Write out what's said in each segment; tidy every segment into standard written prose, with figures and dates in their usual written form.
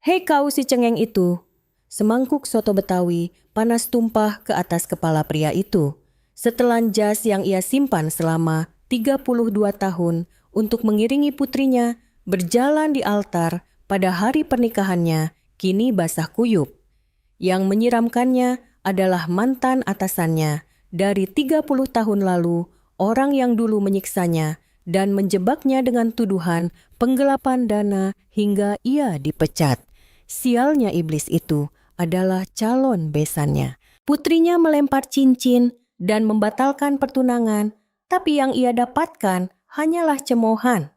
Hei kau si cengeng itu. Semangkuk soto Betawi panas tumpah ke atas kepala pria itu. Setelan jas yang ia simpan selama 32 tahun untuk mengiringi putrinya berjalan di altar pada hari pernikahannya kini basah kuyup. Yang menyiramkannya adalah mantan atasannya dari 30 tahun lalu, orang yang dulu menyiksanya dan menjebaknya dengan tuduhan penggelapan dana hingga ia dipecat. Sialnya iblis itu adalah calon besannya. Putrinya melempar cincin dan membatalkan pertunangan, tapi yang ia dapatkan hanyalah cemoohan.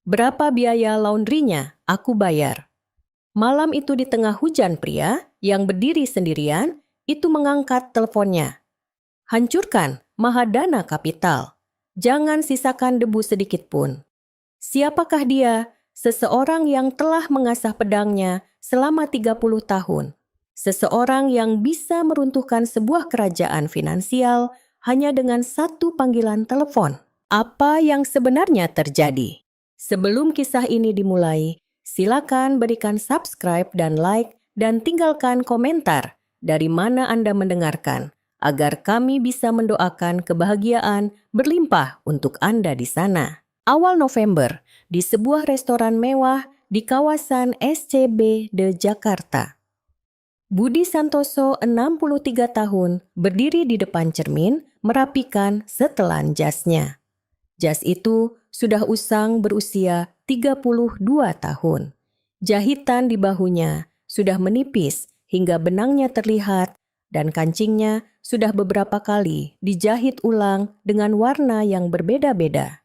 Berapa biaya laundrynya? Aku bayar. Malam itu di tengah hujan, pria yang berdiri sendirian itu mengangkat teleponnya. Hancurkan mahadana kapital. Jangan sisakan debu sedikit pun. Siapakah dia? Seseorang yang telah mengasah pedangnya selama 30 tahun. Seseorang yang bisa meruntuhkan sebuah kerajaan finansial hanya dengan satu panggilan telepon. Apa yang sebenarnya terjadi? Sebelum kisah ini dimulai, silakan berikan subscribe dan like dan tinggalkan komentar dari mana Anda mendengarkan agar kami bisa mendoakan kebahagiaan berlimpah untuk Anda di sana. Awal November, di sebuah restoran mewah di kawasan SCB de Jakarta. Budi Santoso, 63 tahun, berdiri di depan cermin merapikan setelan jasnya. Jas itu sudah usang berusia 32 tahun. Jahitan di bahunya sudah menipis hingga benangnya terlihat dan kancingnya sudah beberapa kali dijahit ulang dengan warna yang berbeda-beda.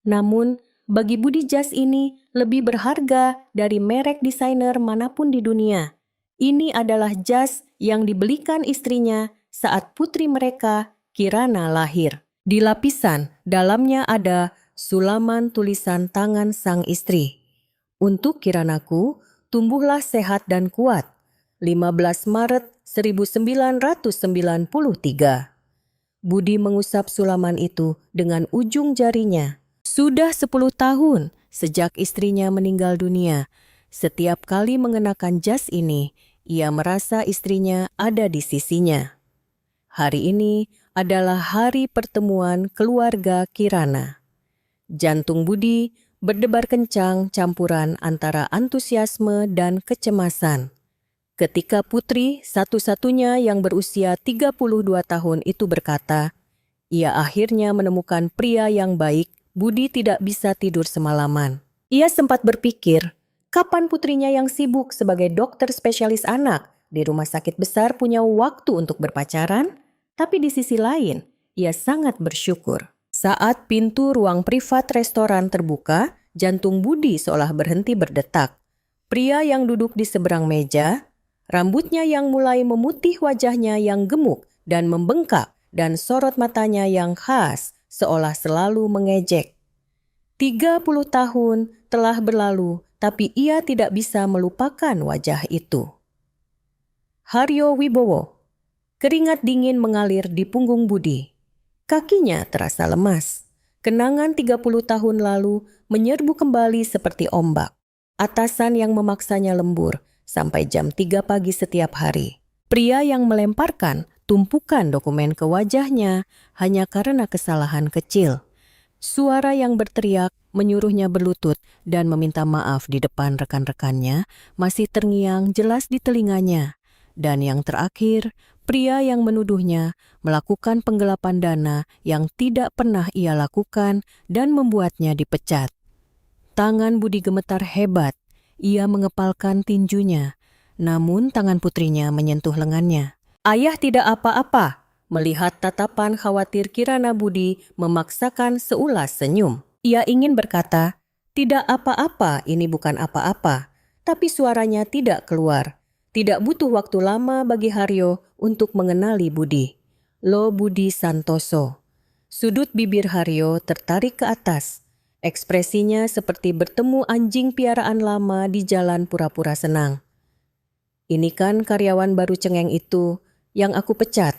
Namun, bagi Budi jas ini lebih berharga dari merek desainer manapun di dunia. Ini adalah jas yang dibelikan istrinya saat putri mereka, Kirana, lahir. Di lapisan, dalamnya ada sulaman tulisan tangan sang istri. Untuk Kiranaku, tumbuhlah sehat dan kuat. 15 Maret 1993. Budi mengusap sulaman itu dengan ujung jarinya. Sudah 10 tahun sejak istrinya meninggal dunia. Setiap kali mengenakan jas ini, ia merasa istrinya ada di sisinya. Hari ini adalah hari pertemuan keluarga Kirana. Jantung Budi berdebar kencang campuran antara antusiasme dan kecemasan. Ketika putri satu-satunya yang berusia 32 tahun itu berkata, ia akhirnya menemukan pria yang baik, Budi tidak bisa tidur semalaman. Ia sempat berpikir, kapan putrinya yang sibuk sebagai dokter spesialis anak di rumah sakit besar punya waktu untuk berpacaran? Tapi di sisi lain, ia sangat bersyukur. Saat pintu ruang privat restoran terbuka, jantung Budi seolah berhenti berdetak. Pria yang duduk di seberang meja, rambutnya yang mulai memutih wajahnya yang gemuk dan membengkak dan sorot matanya yang khas seolah selalu mengejek. 30 tahun telah berlalu, tapi ia tidak bisa melupakan wajah itu. Haryo Wibowo. Keringat dingin mengalir di punggung Budi. Kakinya terasa lemas. Kenangan 30 tahun lalu menyerbu kembali seperti ombak. Atasan yang memaksanya lembur sampai jam 3 pagi setiap hari. Pria yang melemparkan tumpukan dokumen ke wajahnya hanya karena kesalahan kecil. Suara yang berteriak menyuruhnya berlutut dan meminta maaf di depan rekan-rekannya masih terngiang jelas di telinganya. Dan yang terakhir, pria yang menuduhnya melakukan penggelapan dana yang tidak pernah ia lakukan dan membuatnya dipecat. Tangan Budi gemetar hebat. Ia mengepalkan tinjunya, namun tangan putrinya menyentuh lengannya. Ayah tidak apa-apa. Melihat tatapan khawatir Kirana, Budi memaksakan seulas senyum. Ia ingin berkata, tidak apa-apa, ini bukan apa-apa. Tapi suaranya tidak keluar. Tidak butuh waktu lama bagi Haryo untuk mengenali Budi. Lo Budi Santoso. Sudut bibir Haryo tertarik ke atas. Ekspresinya seperti bertemu anjing piaraan lama di jalan pura-pura senang. Ini kan karyawan baru cengeng itu yang aku pecat.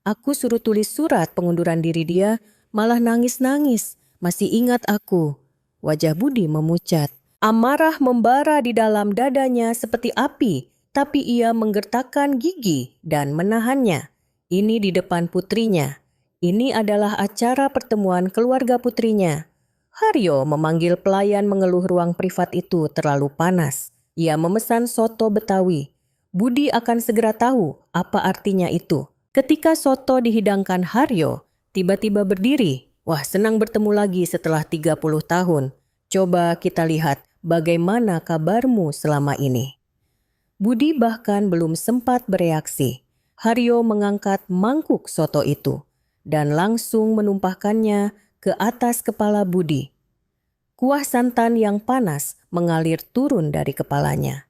Aku suruh tulis surat pengunduran diri dia, malah nangis-nangis. Masih ingat aku. Wajah Budi memucat. Amarah membara di dalam dadanya seperti api, tapi ia menggertakkan gigi dan menahannya. Ini di depan putrinya. Ini adalah acara pertemuan keluarga putrinya. Haryo memanggil pelayan mengeluh ruang privat itu terlalu panas. Ia memesan soto Betawi. Budi akan segera tahu apa artinya itu. Ketika soto dihidangkan Haryo, tiba-tiba berdiri. Wah, senang bertemu lagi setelah 30 tahun. Coba kita lihat bagaimana kabarmu selama ini. Budi bahkan belum sempat bereaksi. Haryo mengangkat mangkuk soto itu dan langsung menumpahkannya ke atas kepala Budi. Kuah santan yang panas mengalir turun dari kepalanya.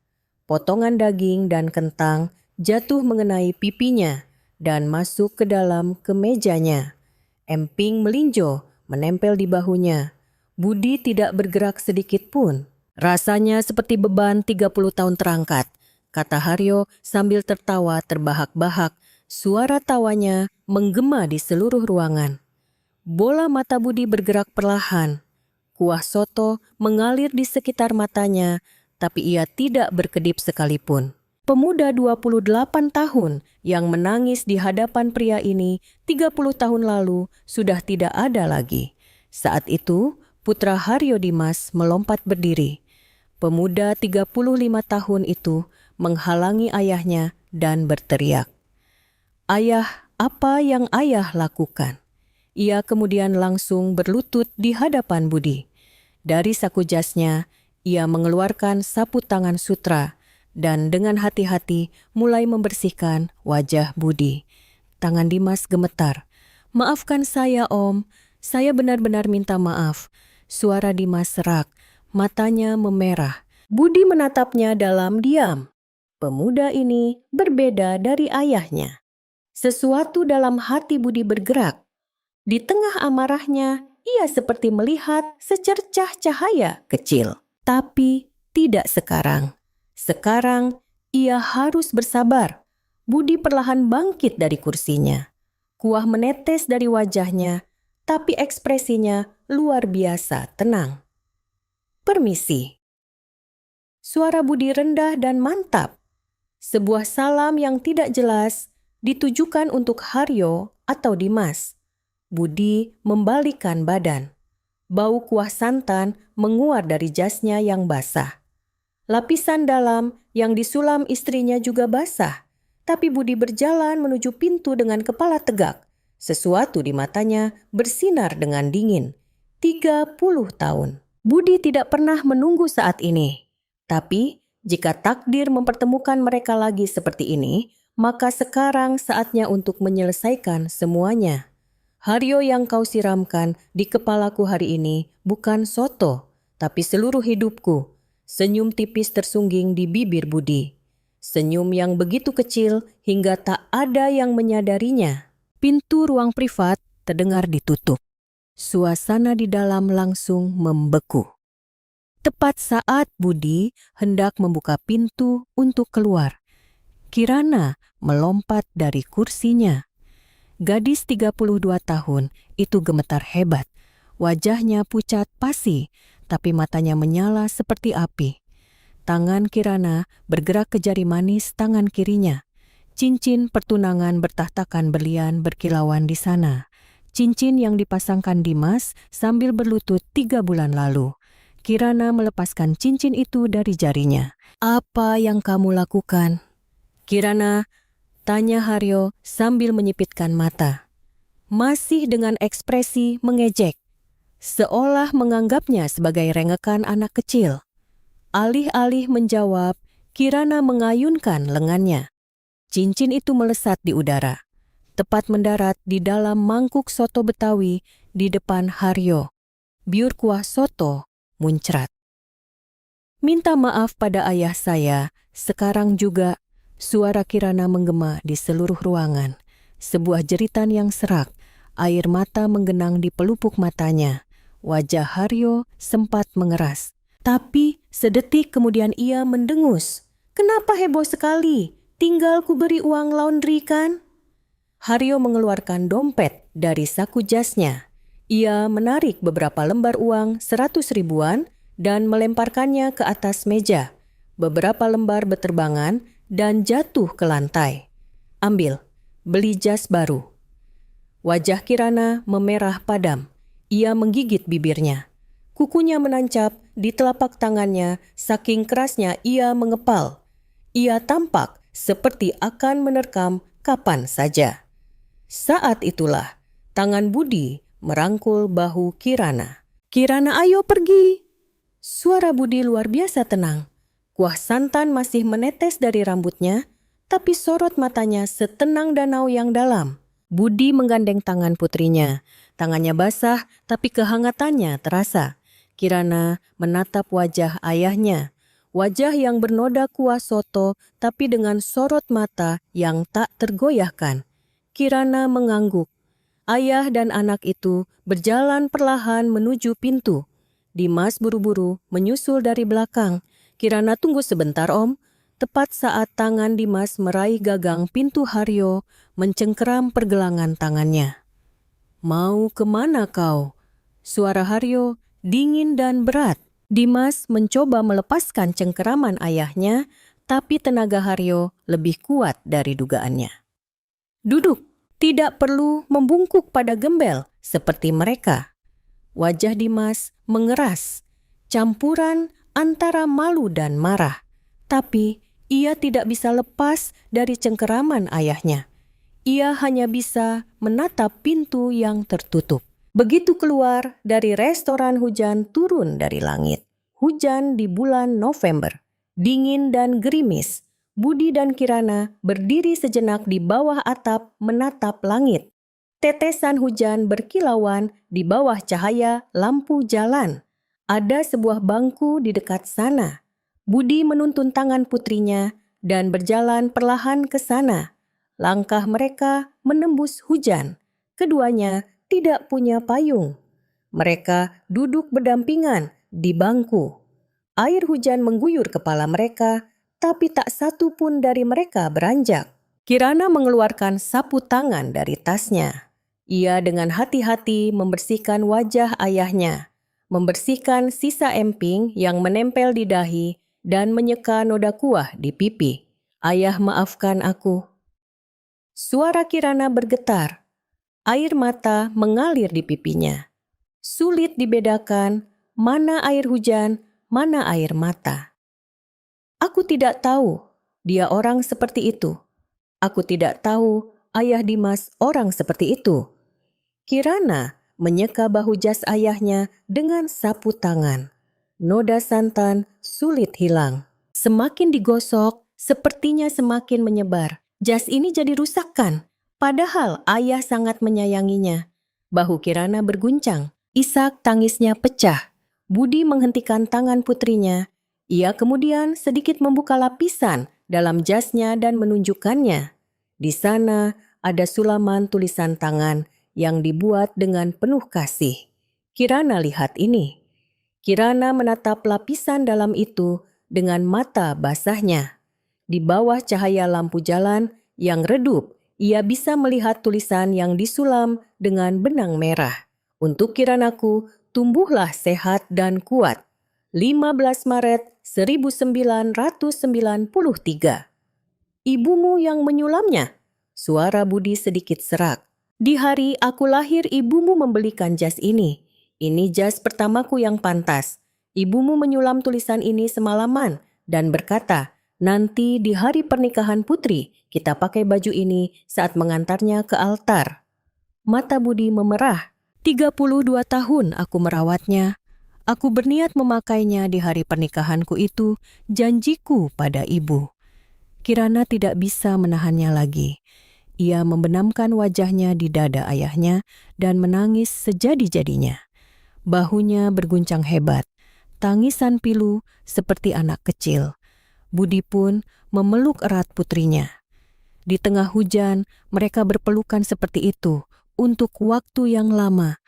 Potongan daging dan kentang jatuh mengenai pipinya dan masuk ke dalam kemejanya. Emping melinjo menempel di bahunya. Budi tidak bergerak sedikit pun. Rasanya seperti beban 30 tahun terangkat, kata Haryo sambil tertawa terbahak-bahak. Suara tawanya menggema di seluruh ruangan. Bola mata Budi bergerak perlahan. Kuah soto mengalir di sekitar matanya, tapi ia tidak berkedip sekalipun. Pemuda 28 tahun yang menangis di hadapan pria ini 30 tahun lalu sudah tidak ada lagi. Saat itu, putra Haryo Dimas melompat berdiri. Pemuda 35 tahun itu menghalangi ayahnya dan berteriak, "Ayah, apa yang ayah lakukan?" Ia kemudian langsung berlutut di hadapan Budi. Dari saku jasnya, ia mengeluarkan sapu tangan sutra dan dengan hati-hati mulai membersihkan wajah Budi. Tangan Dimas gemetar. "Maafkan saya, Om. Saya benar-benar minta maaf." Suara Dimas serak, matanya memerah. Budi menatapnya dalam diam. Pemuda ini berbeda dari ayahnya. Sesuatu dalam hati Budi bergerak. Di tengah amarahnya, ia seperti melihat secercah cahaya kecil. Tapi tidak sekarang. Sekarang ia harus bersabar. Budi perlahan bangkit dari kursinya. Kuah menetes dari wajahnya, tapi ekspresinya luar biasa tenang. "Permisi." Suara Budi rendah dan mantap. Sebuah salam yang tidak jelas ditujukan untuk Haryo atau Dimas. Budi membalikkan badan. Bau kuah santan menguar dari jasnya yang basah. Lapisan dalam yang disulam istrinya juga basah. Tapi Budi berjalan menuju pintu dengan kepala tegak. Sesuatu di matanya bersinar dengan dingin. 30 tahun. Budi tidak pernah menunggu saat ini. Tapi jika takdir mempertemukan mereka lagi seperti ini, maka sekarang saatnya untuk menyelesaikan semuanya. Haryo yang kau siramkan di kepalaku hari ini bukan soto, tapi seluruh hidupku. Senyum tipis tersungging di bibir Budi. Senyum yang begitu kecil hingga tak ada yang menyadarinya. Pintu ruang privat terdengar ditutup. Suasana di dalam langsung membeku. Tepat saat Budi hendak membuka pintu untuk keluar, Kirana melompat dari kursinya. Gadis 32 tahun itu gemetar hebat. Wajahnya pucat pasi, tapi matanya menyala seperti api. Tangan Kirana bergerak ke jari manis tangan kirinya. Cincin pertunangan bertahtakan berlian berkilauan di sana. Cincin yang dipasangkan Dimas sambil berlutut 3 bulan lalu. Kirana melepaskan cincin itu dari jarinya. "Apa yang kamu lakukan?" "Kirana," tanya Haryo sambil menyipitkan mata. Masih dengan ekspresi mengejek, seolah menganggapnya sebagai rengekan anak kecil. Alih-alih menjawab, Kirana mengayunkan lengannya. Cincin itu melesat di udara, tepat mendarat di dalam mangkuk soto Betawi di depan Haryo. Biur kuah soto muncrat. "Minta maaf pada ayah saya, sekarang juga." Suara Kirana menggema di seluruh ruangan. Sebuah jeritan yang serak, air mata menggenang di pelupuk matanya. Wajah Haryo sempat mengeras. Tapi sedetik kemudian ia mendengus. "Kenapa heboh sekali? Tinggal ku beri uang laundry kan?" Haryo mengeluarkan dompet dari saku jasnya. Ia menarik beberapa lembar uang 100 ribuan dan melemparkannya ke atas meja. Beberapa lembar beterbangan dan jatuh ke lantai. Ambil, beli jas baru. Wajah Kirana memerah padam. Ia menggigit bibirnya. Kukunya menancap di telapak tangannya, saking kerasnya ia mengepal. Ia tampak seperti akan menerkam kapan saja. Saat itulah tangan Budi merangkul bahu Kirana. "Kirana, ayo pergi!" Suara Budi luar biasa tenang. Kuah santan masih menetes dari rambutnya, tapi sorot matanya setenang danau yang dalam. Budi menggandeng tangan putrinya. Tangannya basah, tapi kehangatannya terasa. Kirana menatap wajah ayahnya. Wajah yang bernoda kuah soto, tapi dengan sorot mata yang tak tergoyahkan. Kirana mengangguk. Ayah dan anak itu berjalan perlahan menuju pintu. Dimas buru-buru menyusul dari belakang. "Kirana, tunggu sebentar, Om." Tepat saat tangan Dimas meraih gagang pintu Haryo, mencengkeram pergelangan tangannya. "Mau kemana kau?" Suara Haryo dingin dan berat. Dimas mencoba melepaskan cengkeraman ayahnya, tapi tenaga Haryo lebih kuat dari dugaannya. "Duduk, tidak perlu membungkuk pada gembel seperti mereka." Wajah Dimas mengeras, campuran antara malu dan marah. Tapi ia tidak bisa lepas dari cengkeraman ayahnya. Ia hanya bisa menatap pintu yang tertutup. Begitu keluar dari restoran, hujan turun dari langit. Hujan di bulan November, dingin dan gerimis. Budi dan Kirana berdiri sejenak di bawah atap menatap langit. Tetesan hujan berkilauan di bawah cahaya lampu jalan. Ada sebuah bangku di dekat sana. Budi menuntun tangan putrinya dan berjalan perlahan ke sana. Langkah mereka menembus hujan. Keduanya tidak punya payung. Mereka duduk berdampingan di bangku. Air hujan mengguyur kepala mereka, tapi tak satu pun dari mereka beranjak. Kirana mengeluarkan sapu tangan dari tasnya. Ia dengan hati-hati membersihkan wajah ayahnya, membersihkan sisa emping yang menempel di dahi dan menyeka noda kuah di pipi. "Ayah, maafkan aku." Suara Kirana bergetar. Air mata mengalir di pipinya. Sulit dibedakan mana air hujan, mana air mata. "Aku tidak tahu dia orang seperti itu. Aku tidak tahu ayah Dimas orang seperti itu." Kirana menyeka bahu jas ayahnya dengan sapu tangan. Noda santan sulit hilang. Semakin digosok, sepertinya semakin menyebar. Jas ini jadi rusak kan? Padahal ayah sangat menyayanginya. Bahu Kirana berguncang. Isak tangisnya pecah. Budi menghentikan tangan putrinya. Ia kemudian sedikit membuka lapisan dalam jasnya dan menunjukkannya. Di sana ada sulaman tulisan tangan yang dibuat dengan penuh kasih. Kirana lihat ini. Kirana menatap lapisan dalam itu dengan mata basahnya. Di bawah cahaya lampu jalan yang redup, ia bisa melihat tulisan yang disulam dengan benang merah. "Untuk Kiranaku, tumbuhlah sehat dan kuat. 15 Maret 1993. "Ibumu yang menyulamnya?" Suara Budi sedikit serak. "Di hari aku lahir ibumu membelikan jas ini. Ini jas pertamaku yang pantas. Ibumu menyulam tulisan ini semalaman dan berkata, nanti di hari pernikahan putri kita pakai baju ini saat mengantarnya ke altar." Mata Budi memerah. 32 tahun aku merawatnya. Aku berniat memakainya di hari pernikahanku itu, janjiku pada ibu. Kirana tidak bisa menahannya lagi. Ia membenamkan wajahnya di dada ayahnya dan menangis sejadi-jadinya. Bahunya berguncang hebat, tangisan pilu seperti anak kecil. Budi pun memeluk erat putrinya. Di tengah hujan, mereka berpelukan seperti itu untuk waktu yang lama.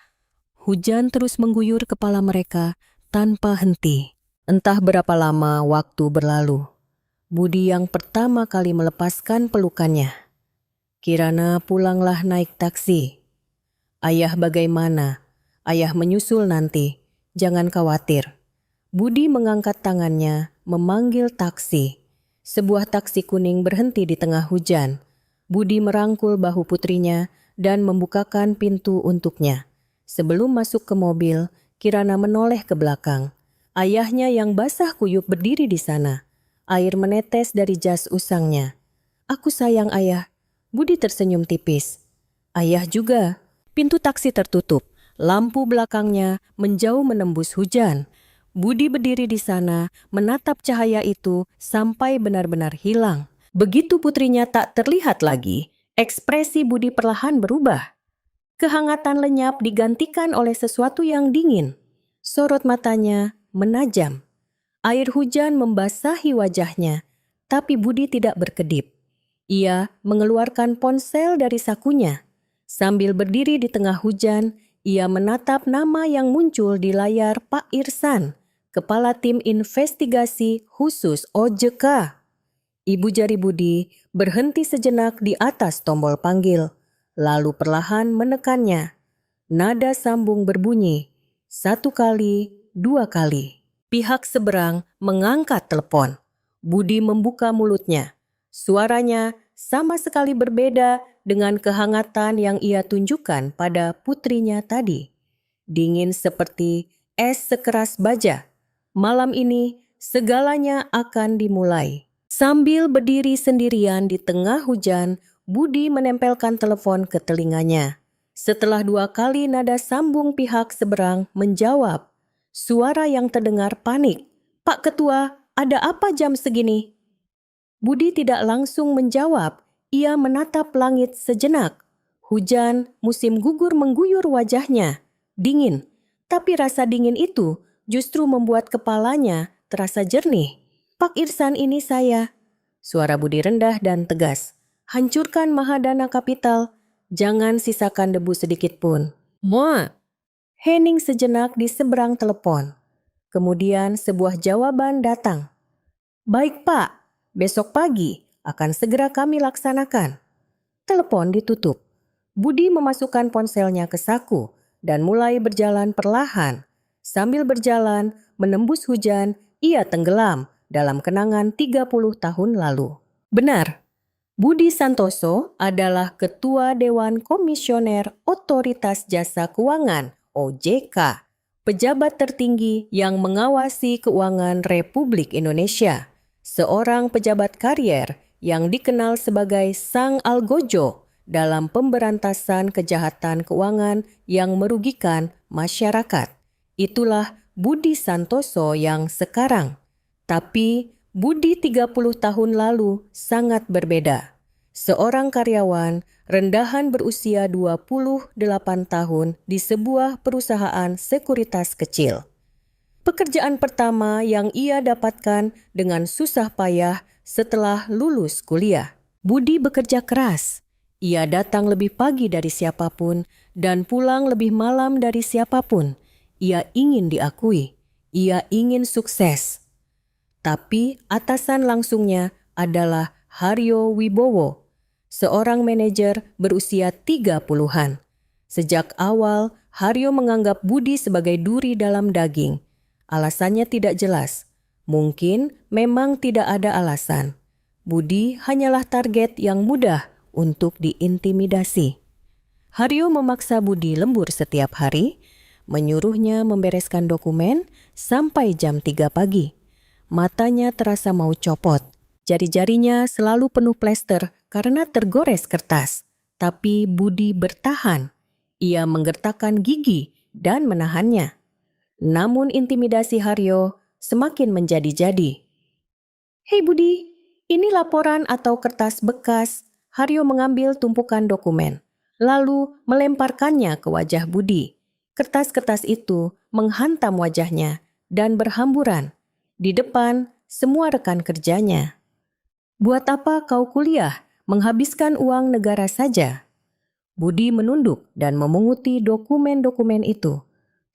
Hujan terus mengguyur kepala mereka tanpa henti. Entah berapa lama waktu berlalu. Budi yang pertama kali melepaskan pelukannya. "Kirana, pulanglah naik taksi." "Ayah bagaimana? Ayah menyusul nanti. Jangan khawatir." Budi mengangkat tangannya, memanggil taksi. Sebuah taksi kuning berhenti di tengah hujan. Budi merangkul bahu putrinya dan membukakan pintu untuknya. Sebelum masuk ke mobil, Kirana menoleh ke belakang. Ayahnya yang basah kuyup berdiri di sana. Air menetes dari jas usangnya. "Aku sayang ayah." Budi tersenyum tipis. Ayah juga. Pintu taksi tertutup. Lampu belakangnya menjauh menembus hujan. Budi berdiri di sana, menatap cahaya itu sampai benar-benar hilang. Begitu putrinya tak terlihat lagi, ekspresi Budi perlahan berubah. Kehangatan lenyap digantikan oleh sesuatu yang dingin. Sorot matanya menajam. Air hujan membasahi wajahnya, tapi Budi tidak berkedip. Ia mengeluarkan ponsel dari sakunya. Sambil berdiri di tengah hujan, ia menatap nama yang muncul di layar Pak Irsan, Kepala Tim Investigasi Khusus OJK. Ibu jari Budi berhenti sejenak di atas tombol panggil, lalu perlahan menekannya. Nada sambung berbunyi, 1 kali, 2 kali. Pihak seberang mengangkat telepon. Budi membuka mulutnya. Suaranya sama sekali berbeda dengan kehangatan yang ia tunjukkan pada putrinya tadi. Dingin seperti es sekeras baja. Malam ini segalanya akan dimulai. Sambil berdiri sendirian di tengah hujan, Budi menempelkan telepon ke telinganya. Setelah 2 kali nada sambung pihak seberang menjawab, suara yang terdengar panik. "Pak Ketua, ada apa jam segini?" Budi tidak langsung menjawab. Ia menatap langit sejenak. Hujan musim gugur mengguyur wajahnya. Dingin, tapi rasa dingin itu justru membuat kepalanya terasa jernih. "Pak Irsan, ini saya." Suara Budi rendah dan tegas. "Hancurkan Mahadana Capital. Jangan sisakan debu sedikit pun." "Mua." Hening sejenak di seberang telepon. Kemudian sebuah jawaban datang. "Baik Pak, besok pagi akan segera kami laksanakan." Telepon ditutup. Budi memasukkan ponselnya ke saku dan mulai berjalan perlahan. Sambil berjalan, menembus hujan, ia tenggelam dalam kenangan 30 tahun lalu. Benar, Budi Santoso adalah Ketua Dewan Komisioner Otoritas Jasa Keuangan OJK, pejabat tertinggi yang mengawasi keuangan Republik Indonesia. Seorang pejabat karier yang dikenal sebagai Sang Algojo dalam pemberantasan kejahatan keuangan yang merugikan masyarakat. Itulah Budi Santoso yang sekarang. Tapi Budi 30 tahun lalu sangat berbeda. Seorang karyawan rendahan berusia 28 tahun di sebuah perusahaan sekuritas kecil. Pekerjaan pertama yang ia dapatkan dengan susah payah setelah lulus kuliah. Budi bekerja keras. Ia datang lebih pagi dari siapapun dan pulang lebih malam dari siapapun. Ia ingin diakui. Ia ingin sukses. Tapi atasan langsungnya adalah Haryo Wibowo, seorang manajer berusia 30-an. Sejak awal, Haryo menganggap Budi sebagai duri dalam daging. Alasannya tidak jelas. Mungkin memang tidak ada alasan. Budi hanyalah target yang mudah untuk diintimidasi. Haryo memaksa Budi lembur setiap hari, menyuruhnya membereskan dokumen sampai jam 3 pagi. Matanya terasa mau copot. Jari-jarinya selalu penuh plester karena tergores kertas. Tapi Budi bertahan. Ia menggertakkan gigi dan menahannya. Namun intimidasi Haryo semakin menjadi-jadi. "Hei Budi, ini laporan atau kertas bekas." Haryo mengambil tumpukan dokumen, lalu melemparkannya ke wajah Budi. Kertas-kertas itu menghantam wajahnya dan berhamburan. Di depan semua rekan kerjanya. "Buat apa kau kuliah? Menghabiskan uang negara saja." Budi menunduk dan memunguti dokumen-dokumen itu.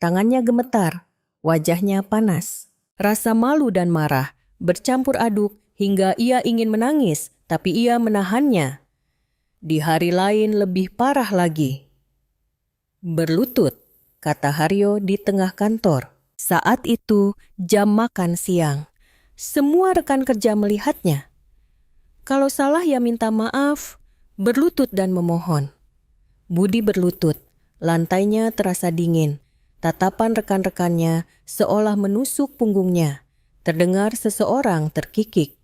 Tangannya gemetar, wajahnya panas. Rasa malu dan marah bercampur aduk hingga ia ingin menangis, tapi ia menahannya. Di hari lain lebih parah lagi. "Berlutut," kata Haryo di tengah kantor. Saat itu jam makan siang. Semua rekan kerja melihatnya. Kalau salah ya minta maaf, berlutut dan memohon. Budi berlutut, lantainya terasa dingin. Tatapan rekan-rekannya seolah menusuk punggungnya. Terdengar seseorang terkikik.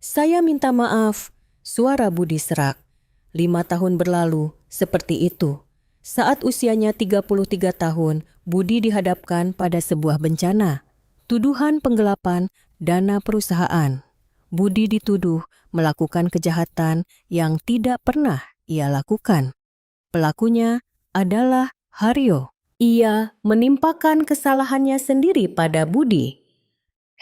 "Saya minta maaf," suara Budi serak. 5 tahun berlalu, seperti itu. Saat usianya 33 tahun, Budi dihadapkan pada sebuah bencana. Tuduhan penggelapan dana perusahaan. Budi dituduh melakukan kejahatan yang tidak pernah ia lakukan. Pelakunya adalah Haryo. Ia menimpakan kesalahannya sendiri pada Budi.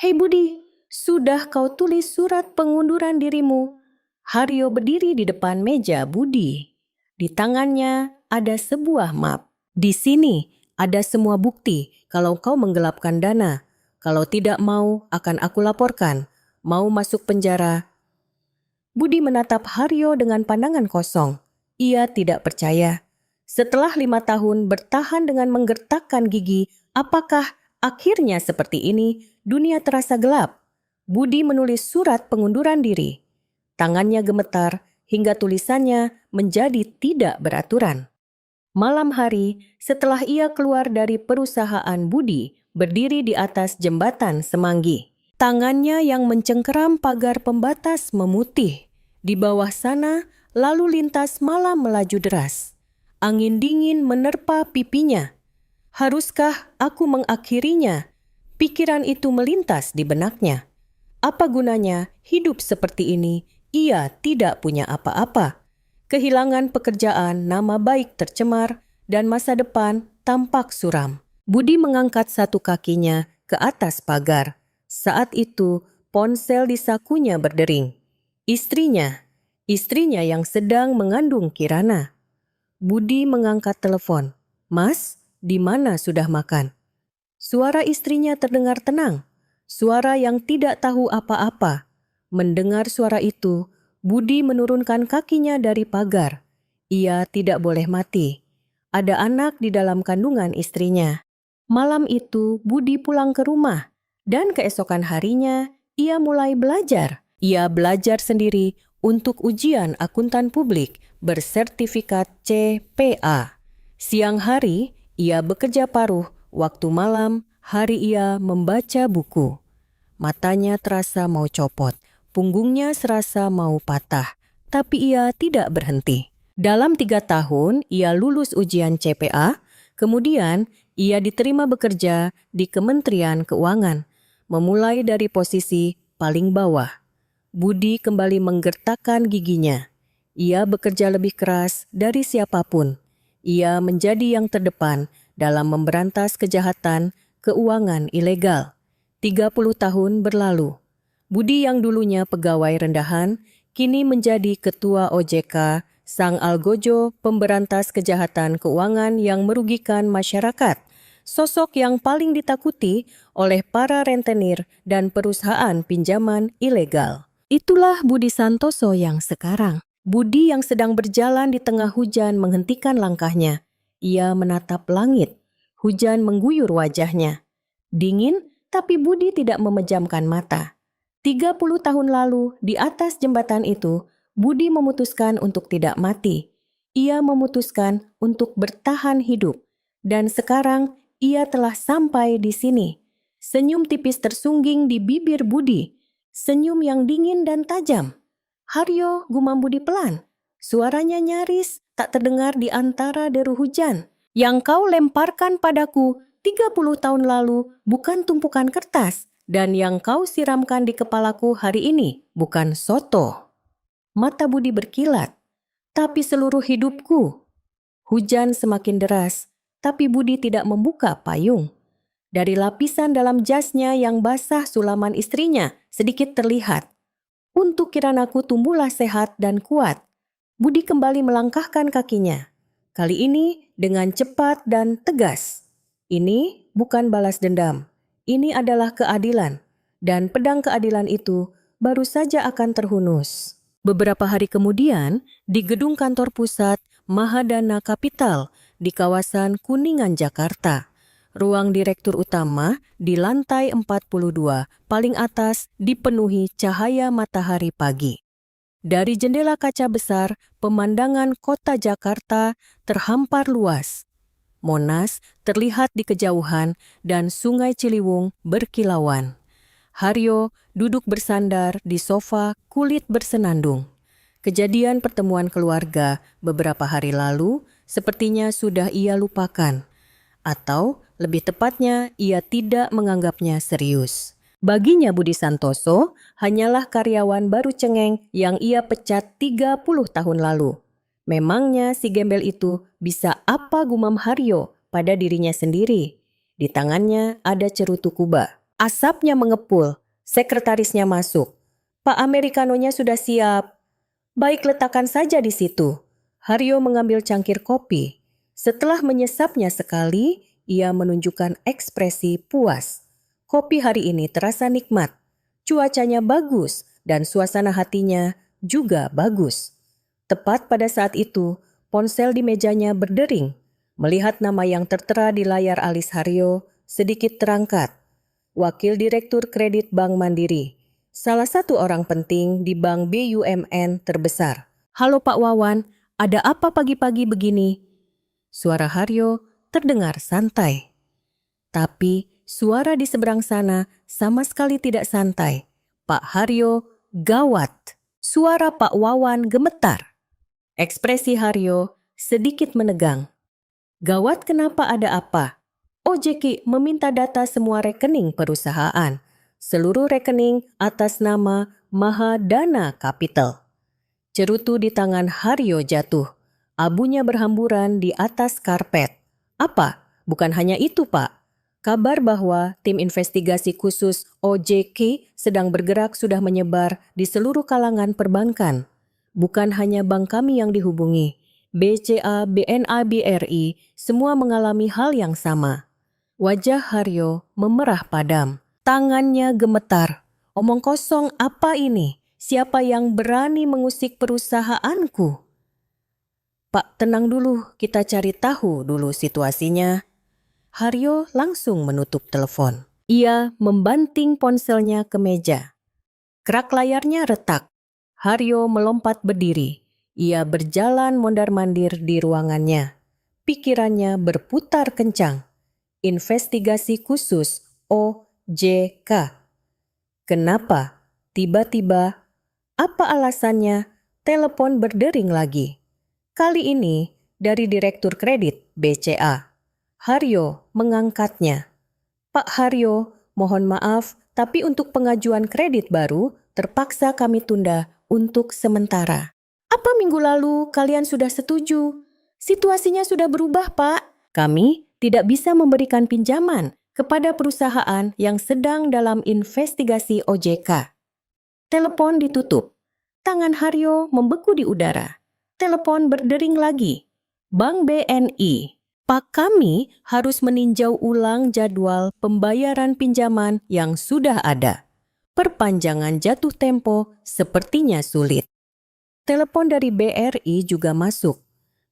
"Hei Budi, sudah kau tulis surat pengunduran dirimu?" Haryo berdiri di depan meja Budi. Di tangannya ada sebuah map. "Di sini ada semua bukti kalau kau menggelapkan dana. Kalau tidak mau, akan aku laporkan. Mau masuk penjara?" Budi menatap Haryo dengan pandangan kosong. Ia tidak percaya. Setelah 5 tahun bertahan dengan menggertakkan gigi, apakah akhirnya seperti ini? Dunia terasa gelap. Budi menulis surat pengunduran diri. Tangannya gemetar hingga tulisannya menjadi tidak beraturan. Malam hari, setelah ia keluar dari perusahaan, Budi berdiri di atas jembatan Semanggi. Tangannya yang mencengkeram pagar pembatas memutih. Di bawah sana, lalu lintas malam melaju deras. Angin dingin menerpa pipinya. Haruskah aku mengakhirinya? Pikiran itu melintas di benaknya. Apa gunanya hidup seperti ini? Ia tidak punya apa-apa. Kehilangan pekerjaan, nama baik tercemar, dan masa depan tampak suram. Budi mengangkat satu kakinya ke atas pagar. Saat itu, ponsel di sakunya berdering. Istrinya yang sedang mengandung Kirana. Budi mengangkat telepon. "Mas, di mana sudah makan?" Suara istrinya terdengar tenang, suara yang tidak tahu apa-apa. Mendengar suara itu, Budi menurunkan kakinya dari pagar. Ia tidak boleh mati. Ada anak di dalam kandungan istrinya. Malam itu, Budi pulang ke rumah. Dan keesokan harinya, ia mulai belajar. Ia belajar sendiri untuk ujian akuntan publik bersertifikat CPA. Siang hari, ia bekerja paruh. Waktu malam, hari ia membaca buku. Matanya terasa mau copot, punggungnya serasa mau patah, tapi ia tidak berhenti. Dalam 3 tahun, ia lulus ujian CPA, kemudian ia diterima bekerja di Kementerian Keuangan, memulai dari posisi paling bawah. Budi kembali menggertakkan giginya. Ia bekerja lebih keras dari siapapun. Ia menjadi yang terdepan dalam memberantas kejahatan keuangan ilegal. 30 tahun berlalu. Budi yang dulunya pegawai rendahan, kini menjadi ketua OJK, sang algojo pemberantas kejahatan keuangan yang merugikan masyarakat. Sosok yang paling ditakuti oleh para rentenir dan perusahaan pinjaman ilegal. Itulah Budi Santoso yang sekarang. Budi yang sedang berjalan di tengah hujan menghentikan langkahnya. Ia menatap langit. Hujan mengguyur wajahnya. Dingin, tapi Budi tidak memejamkan mata. 30 tahun lalu, di atas jembatan itu, Budi memutuskan untuk tidak mati. Ia memutuskan untuk bertahan hidup. Dan sekarang, ia telah sampai di sini. Senyum tipis tersungging di bibir Budi. Senyum yang dingin dan tajam. "Haryo," gumam Budi pelan. Suaranya nyaris tak terdengar di antara deru hujan. "Yang kau lemparkan padaku 30 tahun lalu bukan tumpukan kertas, dan yang kau siramkan di kepalaku hari ini bukan soto." Mata Budi berkilat. "Tapi seluruh hidupku." Hujan semakin deras, tapi Budi tidak membuka payung. Dari lapisan dalam jasnya yang basah sulaman istrinya sedikit terlihat. "Untuk Kiranaku tumbuhlah sehat dan kuat." Budi kembali melangkahkan kakinya. Kali ini dengan cepat dan tegas. Ini bukan balas dendam. Ini adalah keadilan. Dan pedang keadilan itu baru saja akan terhunus. Beberapa hari kemudian, di gedung kantor pusat Mahadana Capital di kawasan Kuningan, Jakarta, Ruang direktur utama di lantai 42, paling atas dipenuhi cahaya matahari pagi. Dari jendela kaca besar, pemandangan kota Jakarta terhampar luas. Monas terlihat di kejauhan dan Sungai Ciliwung berkilauan. Haryo duduk bersandar di sofa kulit bersenandung. Kejadian pertemuan keluarga beberapa hari lalu sepertinya sudah ia lupakan. Atau lebih tepatnya ia tidak menganggapnya serius. Baginya Budi Santoso hanyalah karyawan baru cengeng yang ia pecat 30 tahun lalu. Memangnya si gembel itu bisa apa gumam Haryo pada dirinya sendiri? Di tangannya ada cerutu Kuba. Asapnya mengepul, sekretarisnya masuk. Pak Amerikanonya sudah siap. Baik, letakkan saja di situ. Haryo mengambil cangkir kopi. Setelah menyesapnya sekali, ia menunjukkan ekspresi puas. Kopi hari ini terasa nikmat. Cuacanya bagus dan suasana hatinya juga bagus. Tepat pada saat itu, ponsel di mejanya berdering. Melihat nama yang tertera di layar alis Haryo, sedikit terangkat. Wakil Direktur Kredit Bank Mandiri, salah satu orang penting di Bank BUMN terbesar. Halo Pak Wawan, ada apa pagi-pagi begini? Suara Haryo terdengar santai. Tapi suara di seberang sana sama sekali tidak santai. Pak Haryo gawat. Suara Pak Wawan gemetar. Ekspresi Haryo sedikit menegang. Gawat, kenapa, ada apa? OJK meminta data semua rekening perusahaan. Seluruh rekening atas nama Mahadana Capital. Cerutu di tangan Haryo jatuh. Abunya berhamburan di atas karpet. Apa? Bukan hanya itu, Pak. Kabar bahwa tim investigasi khusus OJK sedang bergerak sudah menyebar di seluruh kalangan perbankan. Bukan hanya bank kami yang dihubungi. BCA, BNA, BRI, semua mengalami hal yang sama. Wajah Haryo memerah padam. Tangannya gemetar. Omong kosong apa ini? Siapa yang berani mengusik perusahaanku? Pak, tenang dulu, kita cari tahu dulu situasinya. Haryo langsung menutup telepon. Ia membanting ponselnya ke meja. Kerak layarnya retak. Haryo melompat berdiri. Ia berjalan mondar-mandir di ruangannya. Pikirannya berputar kencang. Investigasi khusus OJK. Kenapa? Tiba-tiba, apa alasannya? Telepon berdering lagi. Kali ini dari Direktur Kredit BCA. Haryo mengangkatnya. Pak Haryo, mohon maaf, tapi untuk pengajuan kredit baru terpaksa kami tunda untuk sementara. Apa minggu lalu kalian sudah setuju? Situasinya sudah berubah, Pak. Kami tidak bisa memberikan pinjaman kepada perusahaan yang sedang dalam investigasi OJK. Telepon ditutup. Tangan Haryo membeku di udara. Telepon berdering lagi. Bank BNI. Pak, kami harus meninjau ulang jadwal pembayaran pinjaman yang sudah ada. Perpanjangan jatuh tempo sepertinya sulit. Telepon dari BRI juga masuk.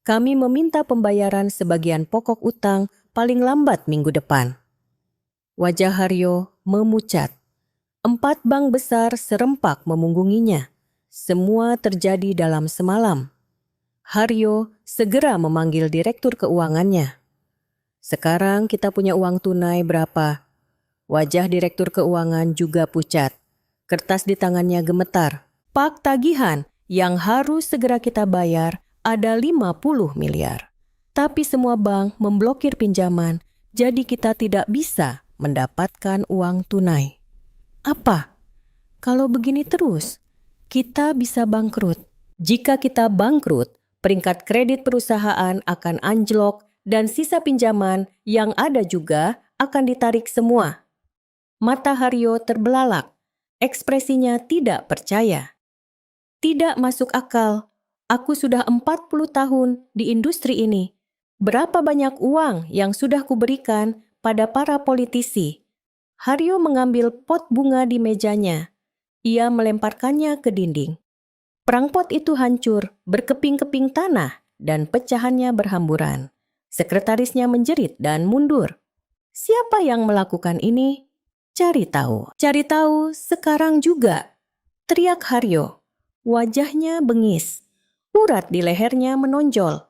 Kami meminta pembayaran sebagian pokok utang paling lambat minggu depan. Wajah Haryo memucat. 4 bank besar serempak memunggunginya. Semua terjadi dalam semalam. Haryo segera memanggil direktur keuangannya. Sekarang kita punya uang tunai berapa? Wajah direktur keuangan juga pucat. Kertas di tangannya gemetar. Pak, tagihan yang harus segera kita bayar ada 50 miliar. Tapi semua bank memblokir pinjaman, jadi kita tidak bisa mendapatkan uang tunai. Apa? Kalau begini terus, kita bisa bangkrut. Jika kita bangkrut, peringkat kredit perusahaan akan anjlok dan sisa pinjaman yang ada juga akan ditarik semua. Mata Haryo terbelalak. Ekspresinya tidak percaya. Tidak masuk akal. Aku sudah 40 tahun di industri ini. Berapa banyak uang yang sudah kuberikan pada para politisi? Haryo mengambil pot bunga di mejanya. Ia melemparkannya ke dinding. Perangpot itu hancur, berkeping-keping tanah, dan pecahannya berhamburan. Sekretarisnya menjerit dan mundur. Siapa yang melakukan ini? Cari tahu. Cari tahu sekarang juga. Teriak Haryo. Wajahnya bengis. Urat di lehernya menonjol.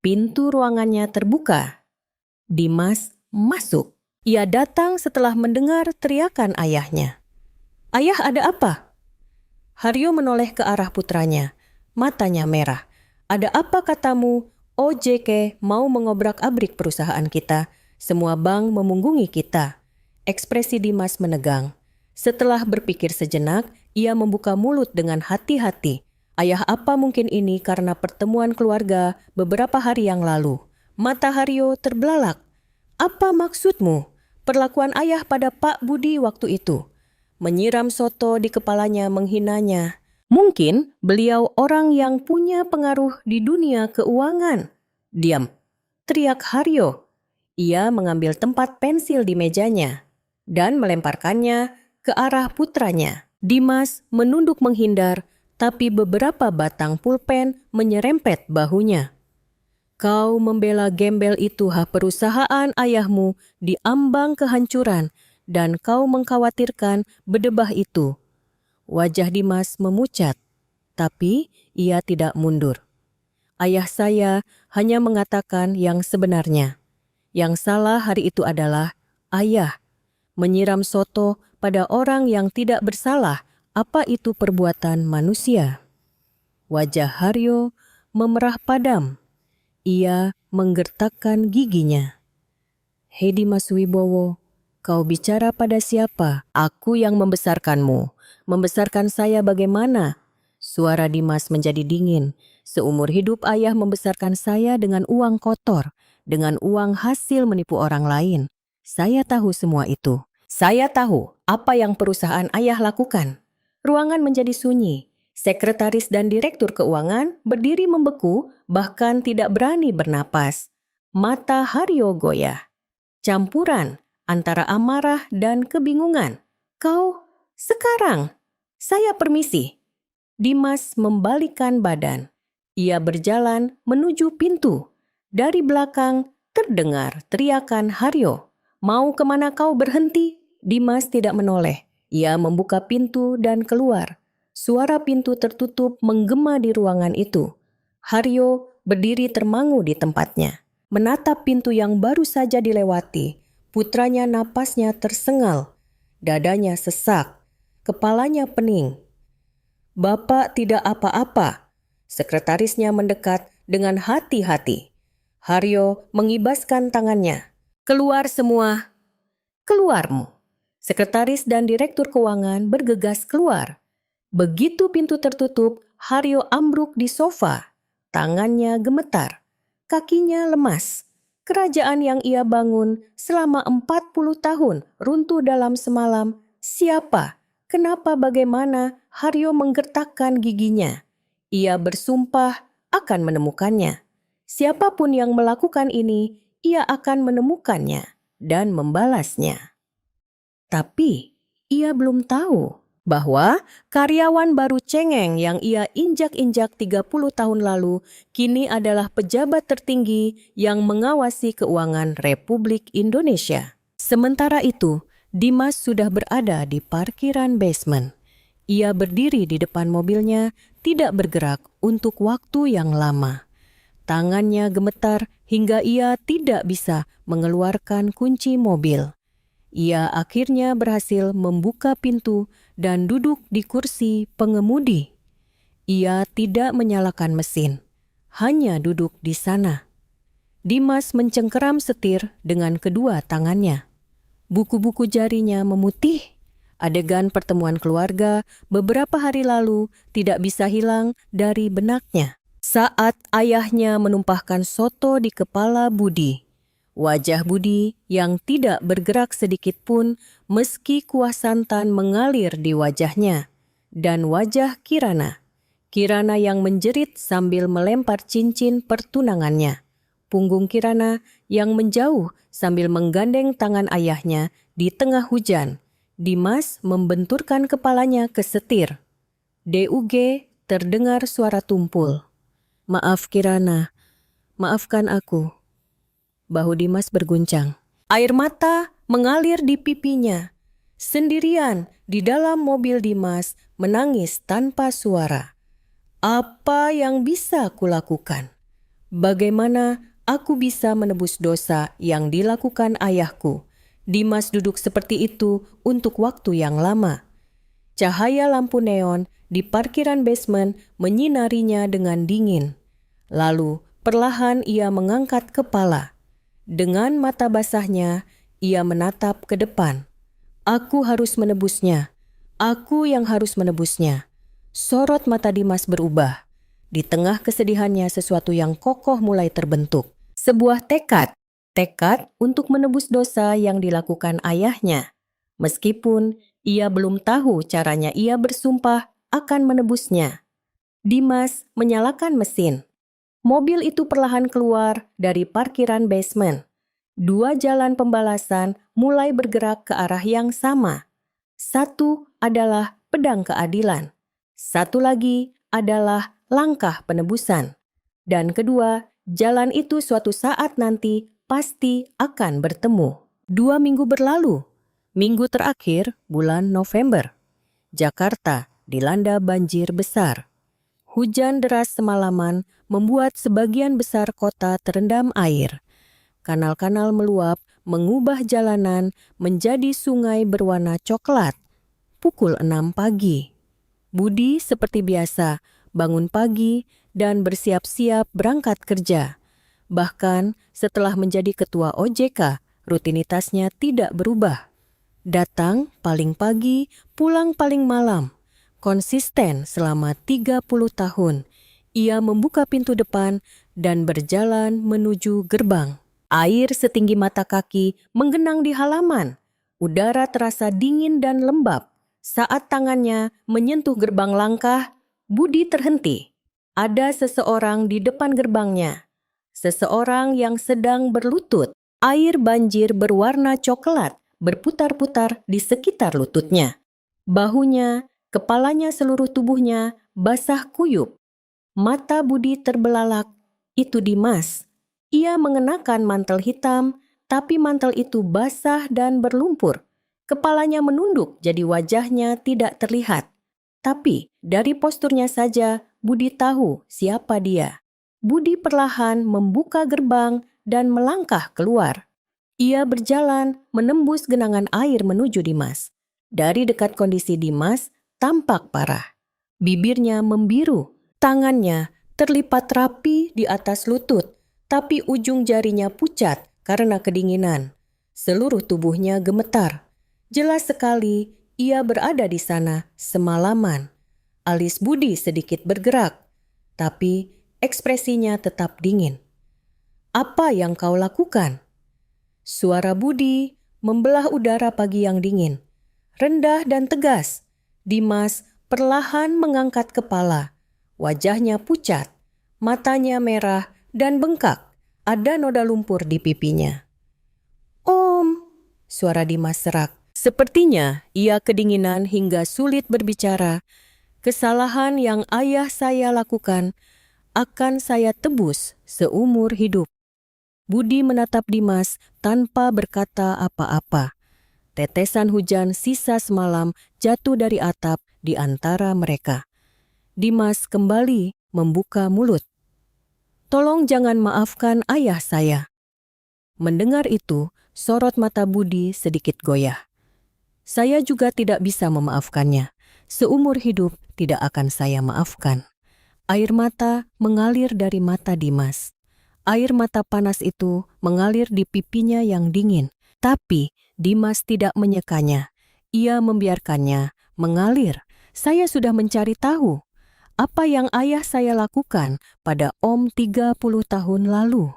Pintu ruangannya terbuka. Dimas masuk. Ia datang setelah mendengar teriakan ayahnya. Ayah, ada apa? Haryo menoleh ke arah putranya. Matanya merah. Ada apa katamu? OJK mau mengobrak-abrik perusahaan kita. Semua bank memunggungi kita. Ekspresi Dimas menegang. Setelah berpikir sejenak, ia membuka mulut dengan hati-hati. Ayah, apa mungkin ini karena pertemuan keluarga beberapa hari yang lalu? Mata Haryo terbelalak. Apa maksudmu? Perlakuan ayah pada Pak Budi waktu itu. Menyiram soto di kepalanya menghinanya. Mungkin beliau orang yang punya pengaruh di dunia keuangan. Diam, teriak Haryo. Ia mengambil tempat pensil di mejanya dan melemparkannya ke arah putranya. Dimas menunduk menghindar, tapi beberapa batang pulpen menyerempet bahunya. Kau membela gembel itu, perusahaan ayahmu di ambang kehancuran, dan kau mengkhawatirkan bedebah itu. Wajah Dimas memucat, tapi ia tidak mundur. Ayah saya hanya mengatakan yang sebenarnya. Yang salah hari itu adalah ayah. Menyiram soto pada orang yang tidak bersalah, apa itu perbuatan manusia? Wajah Haryo memerah padam. Ia menggertakkan giginya. Hei Dimas Wibowo, kau bicara pada siapa? Aku yang membesarkanmu. Membesarkan saya bagaimana? Suara Dimas menjadi dingin. Seumur hidup ayah membesarkan saya dengan uang kotor, dengan uang hasil menipu orang lain. Saya tahu semua itu. Saya tahu apa yang perusahaan ayah lakukan. Ruangan menjadi sunyi. Sekretaris dan direktur keuangan berdiri membeku, bahkan tidak berani bernapas. Mata Haryo goyah. Campuran antara amarah dan kebingungan. Kau, sekarang, saya permisi. Dimas membalikkan badan. Ia berjalan menuju pintu. Dari belakang terdengar teriakan Haryo. Mau kemana kau berhenti? Dimas tidak menoleh. Ia membuka pintu dan keluar. Suara pintu tertutup menggema di ruangan itu. Haryo berdiri termangu di tempatnya. Menatap pintu yang baru saja dilewati. Putranya napasnya tersengal. Dadanya sesak. Kepalanya pening. Bapak tidak apa-apa. Sekretarisnya mendekat dengan hati-hati. Haryo mengibaskan tangannya. Keluar semua. Keluarmu. Sekretaris dan direktur keuangan bergegas keluar. Begitu pintu tertutup, Haryo ambruk di sofa. Tangannya gemetar. Kakinya lemas. Kerajaan yang ia bangun selama 40 tahun runtuh dalam semalam. Siapa? Kenapa? Bagaimana? Haryo menggertakkan giginya. Ia bersumpah akan menemukannya. Siapapun yang melakukan ini, ia akan menemukannya dan membalasnya. Tapi ia belum tahu bahwa karyawan baru cengeng yang ia injak-injak 30 tahun lalu kini adalah pejabat tertinggi yang mengawasi keuangan Republik Indonesia. Sementara itu, Dimas sudah berada di parkiran basement. Ia berdiri di depan mobilnya, tidak bergerak untuk waktu yang lama. Tangannya gemetar hingga ia tidak bisa mengeluarkan kunci mobil. Ia akhirnya berhasil membuka pintu dan duduk di kursi pengemudi. Ia tidak menyalakan mesin, hanya duduk di sana. Dimas mencengkeram setir dengan kedua tangannya. Buku-buku jarinya memutih. Adegan pertemuan keluarga beberapa hari lalu tidak bisa hilang dari benaknya. Saat ayahnya menumpahkan soto di kepala Budi, wajah Budi yang tidak bergerak sedikit pun meski kuah santan mengalir di wajahnya. Dan wajah Kirana. Kirana yang menjerit sambil melempar cincin pertunangannya. Punggung Kirana yang menjauh sambil menggandeng tangan ayahnya di tengah hujan. Dimas membenturkan kepalanya ke setir. DUG terdengar suara tumpul. Maaf Kirana, maafkan aku. Bahu Dimas berguncang. Air mata mengalir di pipinya. Sendirian di dalam mobil Dimas menangis tanpa suara. Apa yang bisa kulakukan? Bagaimana aku bisa menebus dosa yang dilakukan ayahku? Dimas duduk seperti itu untuk waktu yang lama. Cahaya lampu neon di parkiran basement menyinarinya dengan dingin. Lalu perlahan ia mengangkat kepala. Dengan mata basahnya, ia menatap ke depan. Aku harus menebusnya. Aku yang harus menebusnya. Sorot mata Dimas berubah. Di tengah kesedihannya sesuatu yang kokoh mulai terbentuk. Sebuah tekad. Tekad untuk menebus dosa yang dilakukan ayahnya. Meskipun ia belum tahu caranya ia bersumpah akan menebusnya. Dimas menyalakan mesin. Mobil itu perlahan keluar dari parkiran basement. Dua jalan pembalasan mulai bergerak ke arah yang sama. Satu adalah pedang keadilan. Satu lagi adalah langkah penebusan. Dan kedua, jalan itu suatu saat nanti pasti akan bertemu. 2 minggu berlalu. Minggu terakhir bulan November. Jakarta dilanda banjir besar. Hujan deras semalaman membuat sebagian besar kota terendam air. Kanal-kanal meluap mengubah jalanan menjadi sungai berwarna coklat. Pukul 6 pagi. Budi seperti biasa bangun pagi dan bersiap-siap berangkat kerja. Bahkan setelah menjadi ketua OJK, rutinitasnya tidak berubah. Datang paling pagi, pulang paling malam. Konsisten selama 30 tahun. Ia membuka pintu depan dan berjalan menuju gerbang. Air setinggi mata kaki menggenang di halaman. Udara terasa dingin dan lembab. Saat tangannya menyentuh gerbang langkah, Budi terhenti. Ada seseorang di depan gerbangnya. Seseorang yang sedang berlutut. Air banjir berwarna coklat berputar-putar di sekitar lututnya. Bahunya, kepalanya, seluruh tubuhnya basah kuyup. Mata Budi terbelalak. Itu Dimas. Ia mengenakan mantel hitam, tapi mantel itu basah dan berlumpur. Kepalanya menunduk jadi wajahnya tidak terlihat. Tapi dari posturnya saja Budi tahu siapa dia. Budi perlahan membuka gerbang dan melangkah keluar. Ia berjalan menembus genangan air menuju Dimas. Dari dekat kondisi Dimas tampak parah. Bibirnya membiru, tangannya terlipat rapi di atas lutut, tapi ujung jarinya pucat karena kedinginan. Seluruh tubuhnya gemetar. Jelas sekali ia berada di sana semalaman. Alis Budi sedikit bergerak, tapi ekspresinya tetap dingin. Apa yang kau lakukan? Suara Budi membelah udara pagi yang dingin. Rendah dan tegas, Dimas perlahan mengangkat kepala. Wajahnya pucat, matanya merah dan bengkak. Ada noda lumpur di pipinya. Om, suara Dimas serak. Sepertinya ia kedinginan hingga sulit berbicara. Kesalahan yang ayah saya lakukan akan saya tebus seumur hidup. Budi menatap Dimas tanpa berkata apa-apa. Tetesan hujan sisa semalam jatuh dari atap di antara mereka. Dimas kembali membuka mulut. Tolong jangan maafkan ayah saya. Mendengar itu, sorot mata Budi sedikit goyah. Saya juga tidak bisa memaafkannya. Seumur hidup tidak akan saya maafkan. Air mata mengalir dari mata Dimas. Air mata panas itu mengalir di pipinya yang dingin. Tapi Dimas tidak menyekanya. Ia membiarkannya mengalir. Saya sudah mencari tahu apa yang ayah saya lakukan pada Om 30 tahun lalu.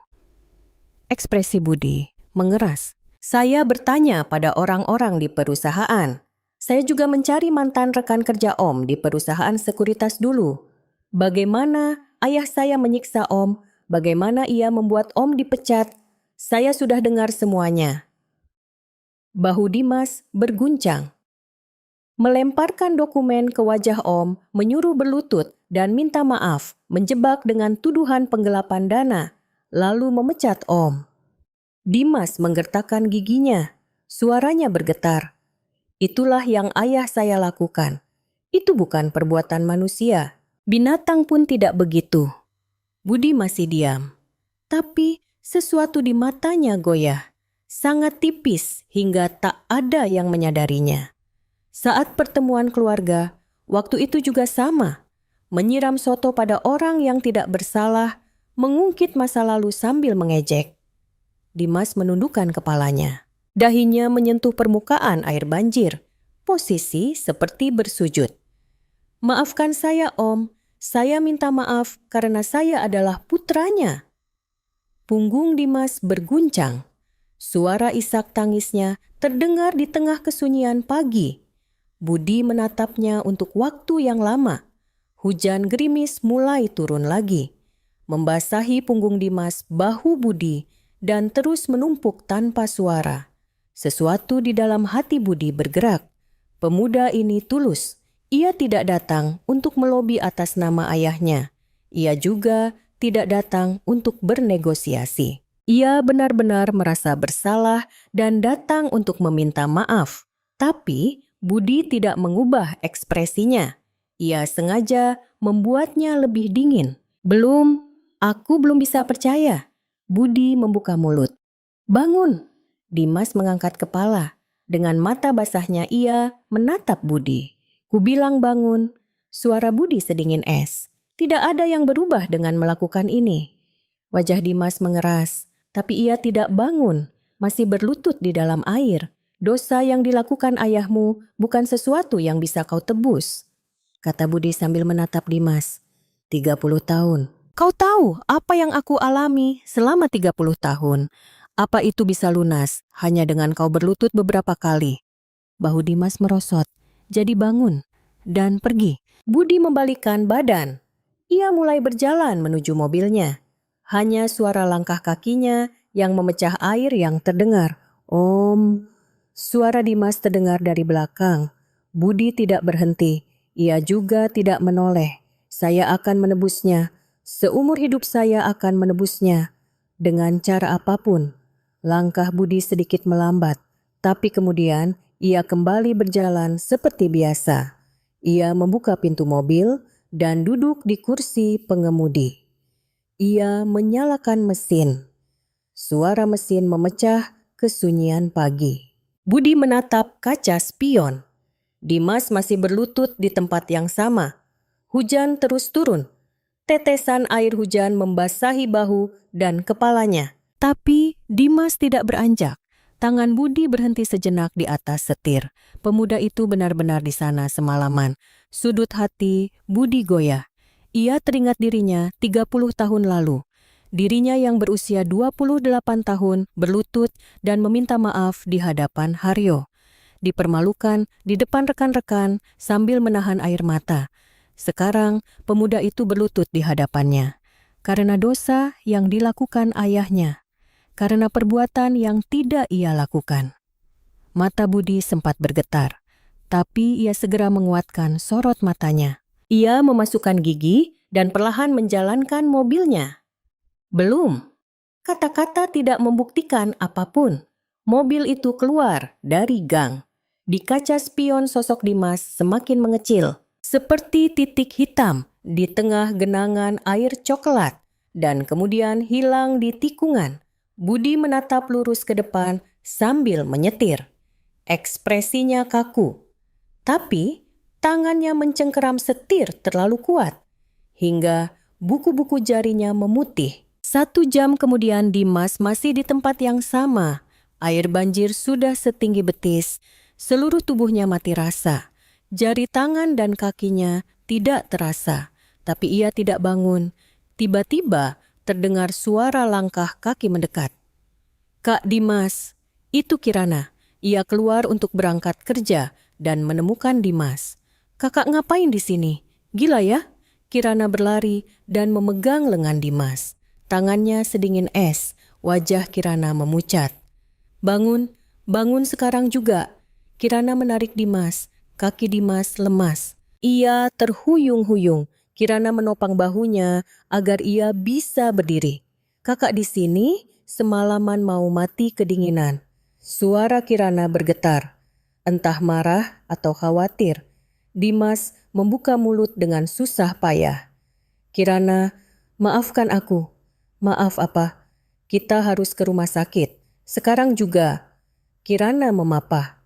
Ekspresi Budi mengeras. Saya bertanya pada orang-orang di perusahaan. Saya juga mencari mantan rekan kerja Om di perusahaan sekuritas dulu. Bagaimana ayah saya menyiksa Om, bagaimana ia membuat Om dipecat. Saya sudah dengar semuanya. Bahu Dimas berguncang. Melemparkan dokumen ke wajah Om, menyuruh berlutut dan minta maaf, menjebak dengan tuduhan penggelapan dana, lalu memecat Om. Dimas menggertakkan giginya. Suaranya bergetar. Itulah yang ayah saya lakukan. Itu bukan perbuatan manusia. Binatang pun tidak begitu. Budi masih diam. Tapi sesuatu di matanya goyah. Sangat tipis hingga tak ada yang menyadarinya. Saat pertemuan keluarga, waktu itu juga sama. Menyiram soto pada orang yang tidak bersalah, mengungkit masa lalu sambil mengejek. Dimas menundukkan kepalanya. Dahinya menyentuh permukaan air banjir. Posisi seperti bersujud. Maafkan saya, Om. Saya minta maaf karena saya adalah putranya. Punggung Dimas berguncang. Suara isak tangisnya terdengar di tengah kesunyian pagi. Budi menatapnya untuk waktu yang lama. Hujan gerimis mulai turun lagi, membasahi punggung Dimas, bahu Budi, dan terus menumpuk tanpa suara. Sesuatu di dalam hati Budi bergerak. Pemuda ini tulus. Ia tidak datang untuk melobi atas nama ayahnya. Ia juga tidak datang untuk bernegosiasi. Ia benar-benar merasa bersalah dan datang untuk meminta maaf. Tapi Budi tidak mengubah ekspresinya. Ia sengaja membuatnya lebih dingin. Aku belum bisa percaya. Budi membuka mulut. Bangun! Dimas mengangkat kepala. Dengan mata basahnya ia menatap Budi. Kubilang bangun. Suara Budi sedingin es. Tidak ada yang berubah dengan melakukan ini. Wajah Dimas mengeras, tapi ia tidak bangun, masih berlutut di dalam air. Dosa yang dilakukan ayahmu bukan sesuatu yang bisa kau tebus, kata Budi sambil menatap Dimas. 30 tahun. Kau tahu apa yang aku alami selama 30 tahun. Apa itu bisa lunas hanya dengan kau berlutut beberapa kali? Bahu Dimas merosot, jadi bangun dan pergi. Budi membalikkan badan. Ia mulai berjalan menuju mobilnya. Hanya suara langkah kakinya yang memecah air yang terdengar. Om. Suara Dimas terdengar dari belakang. Budi tidak berhenti. Ia juga tidak menoleh. Saya akan menebusnya. Seumur hidup saya akan menebusnya. Dengan cara apapun. Langkah Budi sedikit melambat. Tapi kemudian ia kembali berjalan seperti biasa. Ia membuka pintu mobil dan duduk di kursi pengemudi. Ia menyalakan mesin. Suara mesin memecah kesunyian pagi. Budi menatap kaca spion. Dimas masih berlutut di tempat yang sama. Hujan terus turun. Tetesan air hujan membasahi bahu dan kepalanya. Tapi Dimas tidak beranjak. Tangan Budi berhenti sejenak di atas setir. Pemuda itu benar-benar di sana semalaman. Sudut hati Budi goyah. Ia teringat dirinya 30 tahun lalu. Dirinya yang berusia 28 tahun berlutut dan meminta maaf di hadapan Haryo. Dipermalukan di depan rekan-rekan sambil menahan air mata. Sekarang pemuda itu berlutut di hadapannya. Karena dosa yang dilakukan ayahnya. Karena perbuatan yang tidak ia lakukan. Mata Budi sempat bergetar. Tapi ia segera menguatkan sorot matanya. Ia memasukkan gigi dan perlahan menjalankan mobilnya. Belum. Kata-kata tidak membuktikan apapun. Mobil itu keluar dari gang. Di kaca spion sosok Dimas semakin mengecil. Seperti titik hitam di tengah genangan air coklat. Dan kemudian hilang di tikungan. Budi menatap lurus ke depan sambil menyetir. Ekspresinya kaku. Tapi tangannya mencengkeram setir terlalu kuat. Hingga buku-buku jarinya memutih. 1 jam kemudian Dimas masih di tempat yang sama. Air banjir sudah setinggi betis. Seluruh tubuhnya mati rasa. Jari tangan dan kakinya tidak terasa. Tapi ia tidak bangun. Tiba-tiba terdengar suara langkah kaki mendekat. Kak Dimas, itu Kirana. Ia keluar untuk berangkat kerja dan menemukan Dimas. Kakak ngapain di sini? Gila ya? Kirana berlari dan memegang lengan Dimas. Tangannya sedingin es, wajah Kirana memucat. Bangun, bangun sekarang juga. Kirana menarik Dimas, kaki Dimas lemas. Ia terhuyung-huyung. Kirana menopang bahunya agar ia bisa berdiri. Kakak di sini semalaman mau mati kedinginan. Suara Kirana bergetar, entah marah atau khawatir. Dimas membuka mulut dengan susah payah. Kirana, maafkan aku. Maaf apa? Kita harus ke rumah sakit. Sekarang juga. Kirana memapah.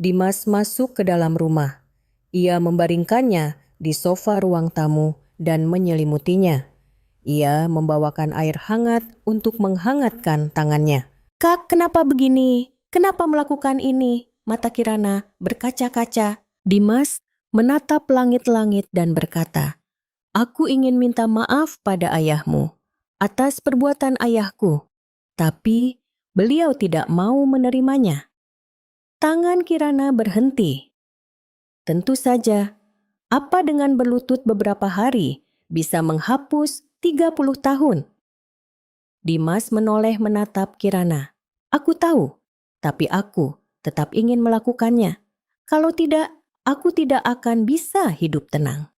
Dimas masuk ke dalam rumah. Ia membaringkannya di sofa ruang tamu dan menyelimutinya. Ia membawakan air hangat untuk menghangatkan tangannya. Kak, kenapa begini? Kenapa melakukan ini? Mata Kirana berkaca-kaca. Dimas menatap langit-langit dan berkata, aku ingin minta maaf pada ayahmu atas perbuatan ayahku, tapi beliau tidak mau menerimanya. Tangan Kirana berhenti. Tentu saja, apa dengan berlutut beberapa hari bisa menghapus 30 tahun? Dimas menoleh menatap Kirana. Aku tahu, tapi aku tetap ingin melakukannya. Kalau tidak, aku tidak akan bisa hidup tenang.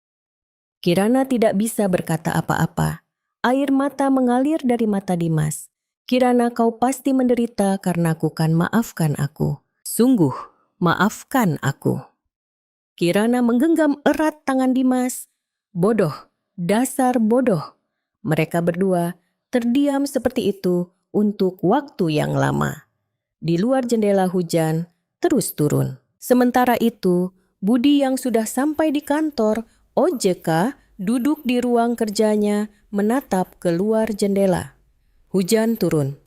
Kirana tidak bisa berkata apa-apa. Air mata mengalir dari mata Dimas. Kirana, kau pasti menderita karena aku kan maafkan aku. Sungguh, maafkan aku. Kirana menggenggam erat tangan Dimas. Bodoh, dasar bodoh. Mereka berdua terdiam seperti itu untuk waktu yang lama. Di luar jendela hujan terus turun. Sementara itu, Budi yang sudah sampai di kantor OJK duduk di ruang kerjanya menatap keluar jendela. Hujan turun.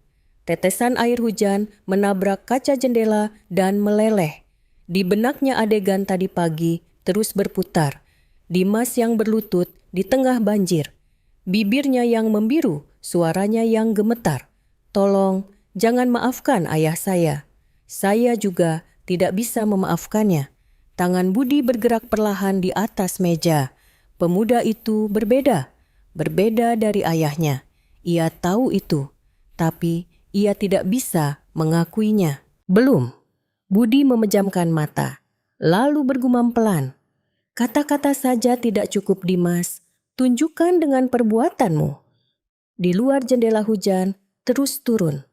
Tetesan air hujan menabrak kaca jendela dan meleleh. Di benaknya adegan tadi pagi terus berputar. Dimas yang berlutut di tengah banjir. Bibirnya yang membiru, suaranya yang gemetar. Tolong, jangan maafkan ayah saya. Saya juga tidak bisa memaafkannya. Tangan Budi bergerak perlahan di atas meja. Pemuda itu berbeda dari ayahnya. Ia tahu itu, tapi ia tidak bisa mengakuinya. Belum. Budi memejamkan mata, lalu bergumam pelan. Kata-kata saja tidak cukup, Dimas. Tunjukkan dengan perbuatanmu. Di luar jendela hujan terus turun.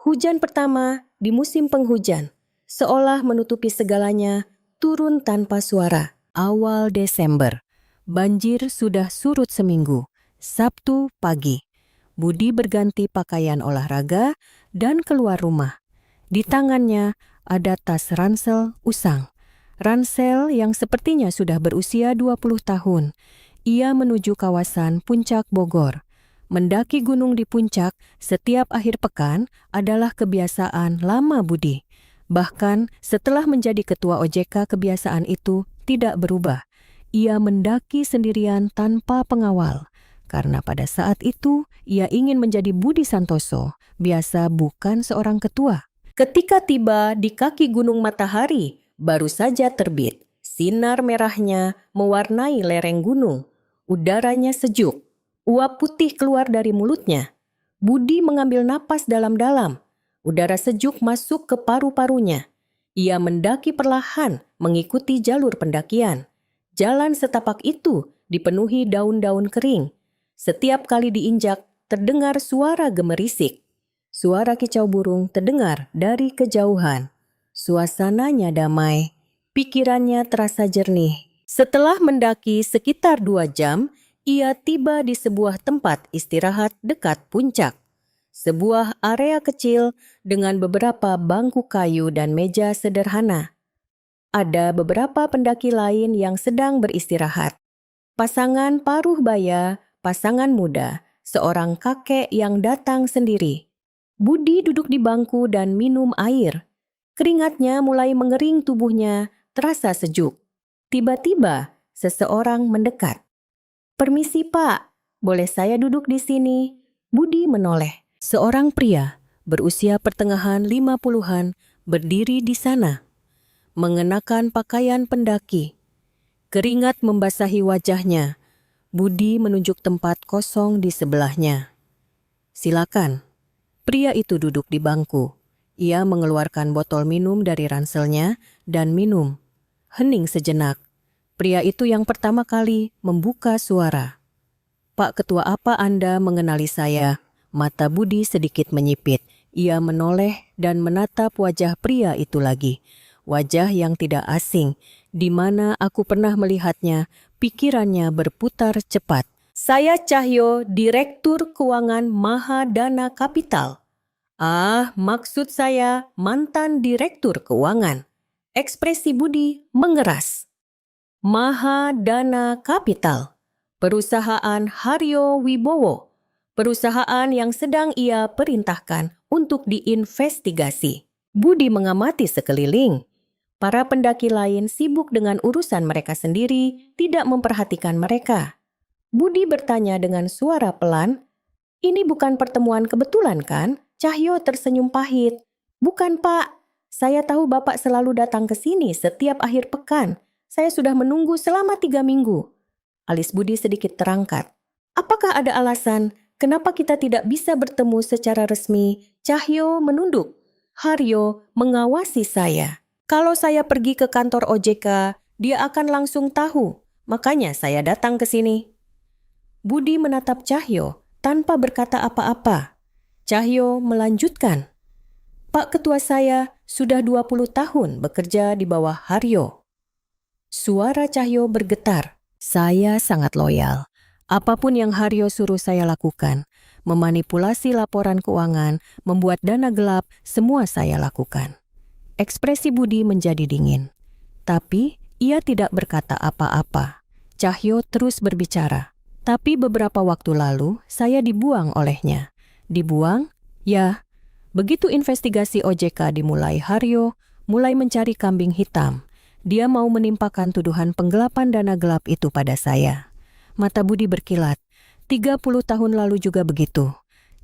Hujan pertama di musim penghujan, seolah menutupi segalanya, turun tanpa suara. Awal Desember, banjir sudah surut seminggu. Sabtu pagi, Budi berganti pakaian olahraga dan keluar rumah. Di tangannya ada tas ransel usang. Ransel yang sepertinya sudah berusia 20 tahun. Ia menuju kawasan Puncak Bogor. Mendaki gunung di puncak setiap akhir pekan adalah kebiasaan lama Budi. Bahkan setelah menjadi ketua OJK, kebiasaan itu tidak berubah. Ia mendaki sendirian tanpa pengawal. Karena pada saat itu ia ingin menjadi Budi Santoso, biasa bukan seorang ketua. Ketika tiba di kaki gunung, matahari baru saja terbit. Sinar merahnya mewarnai lereng gunung. Udaranya sejuk. Uap putih keluar dari mulutnya. Budi mengambil napas dalam-dalam. Udara sejuk masuk ke paru-parunya. Ia mendaki perlahan mengikuti jalur pendakian. Jalan setapak itu dipenuhi daun-daun kering. Setiap kali diinjak terdengar suara gemerisik. Suara kicau burung terdengar dari kejauhan. Suasananya damai, pikirannya terasa jernih. Setelah mendaki sekitar 2 jam, ia tiba di sebuah tempat istirahat dekat puncak. Sebuah area kecil dengan beberapa bangku kayu dan meja sederhana. Ada beberapa pendaki lain yang sedang beristirahat. Pasangan paruh baya, pasangan muda, seorang kakek yang datang sendiri. Budi duduk di bangku dan minum air. Keringatnya mulai mengering tubuhnya, terasa sejuk. Tiba-tiba, seseorang mendekat. Permisi Pak, boleh saya duduk di sini? Budi menoleh. Seorang pria berusia pertengahan 50-an berdiri di sana. Mengenakan pakaian pendaki. Keringat membasahi wajahnya. Budi menunjuk tempat kosong di sebelahnya. Silakan. Pria itu duduk di bangku. Ia mengeluarkan botol minum dari ranselnya dan minum. Hening sejenak. Pria itu yang pertama kali membuka suara. Pak Ketua, apa Anda mengenali saya? Mata Budi sedikit menyipit. Ia menoleh dan menatap wajah pria itu lagi. Wajah yang tidak asing, di mana aku pernah melihatnya, pikirannya berputar cepat. Saya Cahyo, Direktur Keuangan Mahadana Capital. Ah, maksud saya mantan Direktur Keuangan. Ekspresi Budi mengeras. Mahadana Capital, perusahaan Haryo Wibowo, perusahaan yang sedang ia perintahkan untuk diinvestigasi. Budi mengamati sekeliling. Para pendaki lain sibuk dengan urusan mereka sendiri, tidak memperhatikan mereka. Budi bertanya dengan suara pelan, "Ini bukan pertemuan kebetulan kan?" Cahyo tersenyum pahit. "Bukan, Pak. Saya tahu Bapak selalu datang ke sini setiap akhir pekan. Saya sudah menunggu selama 3 minggu. Alis Budi sedikit terangkat. "Apakah ada alasan kenapa kita tidak bisa bertemu secara resmi?" Cahyo menunduk. "Haryo mengawasi saya. Kalau saya pergi ke kantor OJK, dia akan langsung tahu. Makanya saya datang ke sini." Budi menatap Cahyo tanpa berkata apa-apa. Cahyo melanjutkan, "Pak Ketua, saya sudah 20 tahun bekerja di bawah Haryo." Suara Cahyo bergetar. "Saya sangat loyal. Apapun yang Haryo suruh saya lakukan, memanipulasi laporan keuangan, membuat dana gelap, semua saya lakukan." Ekspresi Budi menjadi dingin. Tapi ia tidak berkata apa-apa. Cahyo terus berbicara. "Tapi beberapa waktu lalu saya dibuang olehnya." "Dibuang?" "Ya." Begitu investigasi OJK dimulai, Haryo mulai mencari kambing hitam. Dia mau menimpakan tuduhan penggelapan dana gelap itu pada saya. Mata Budi berkilat. 30 tahun lalu juga begitu.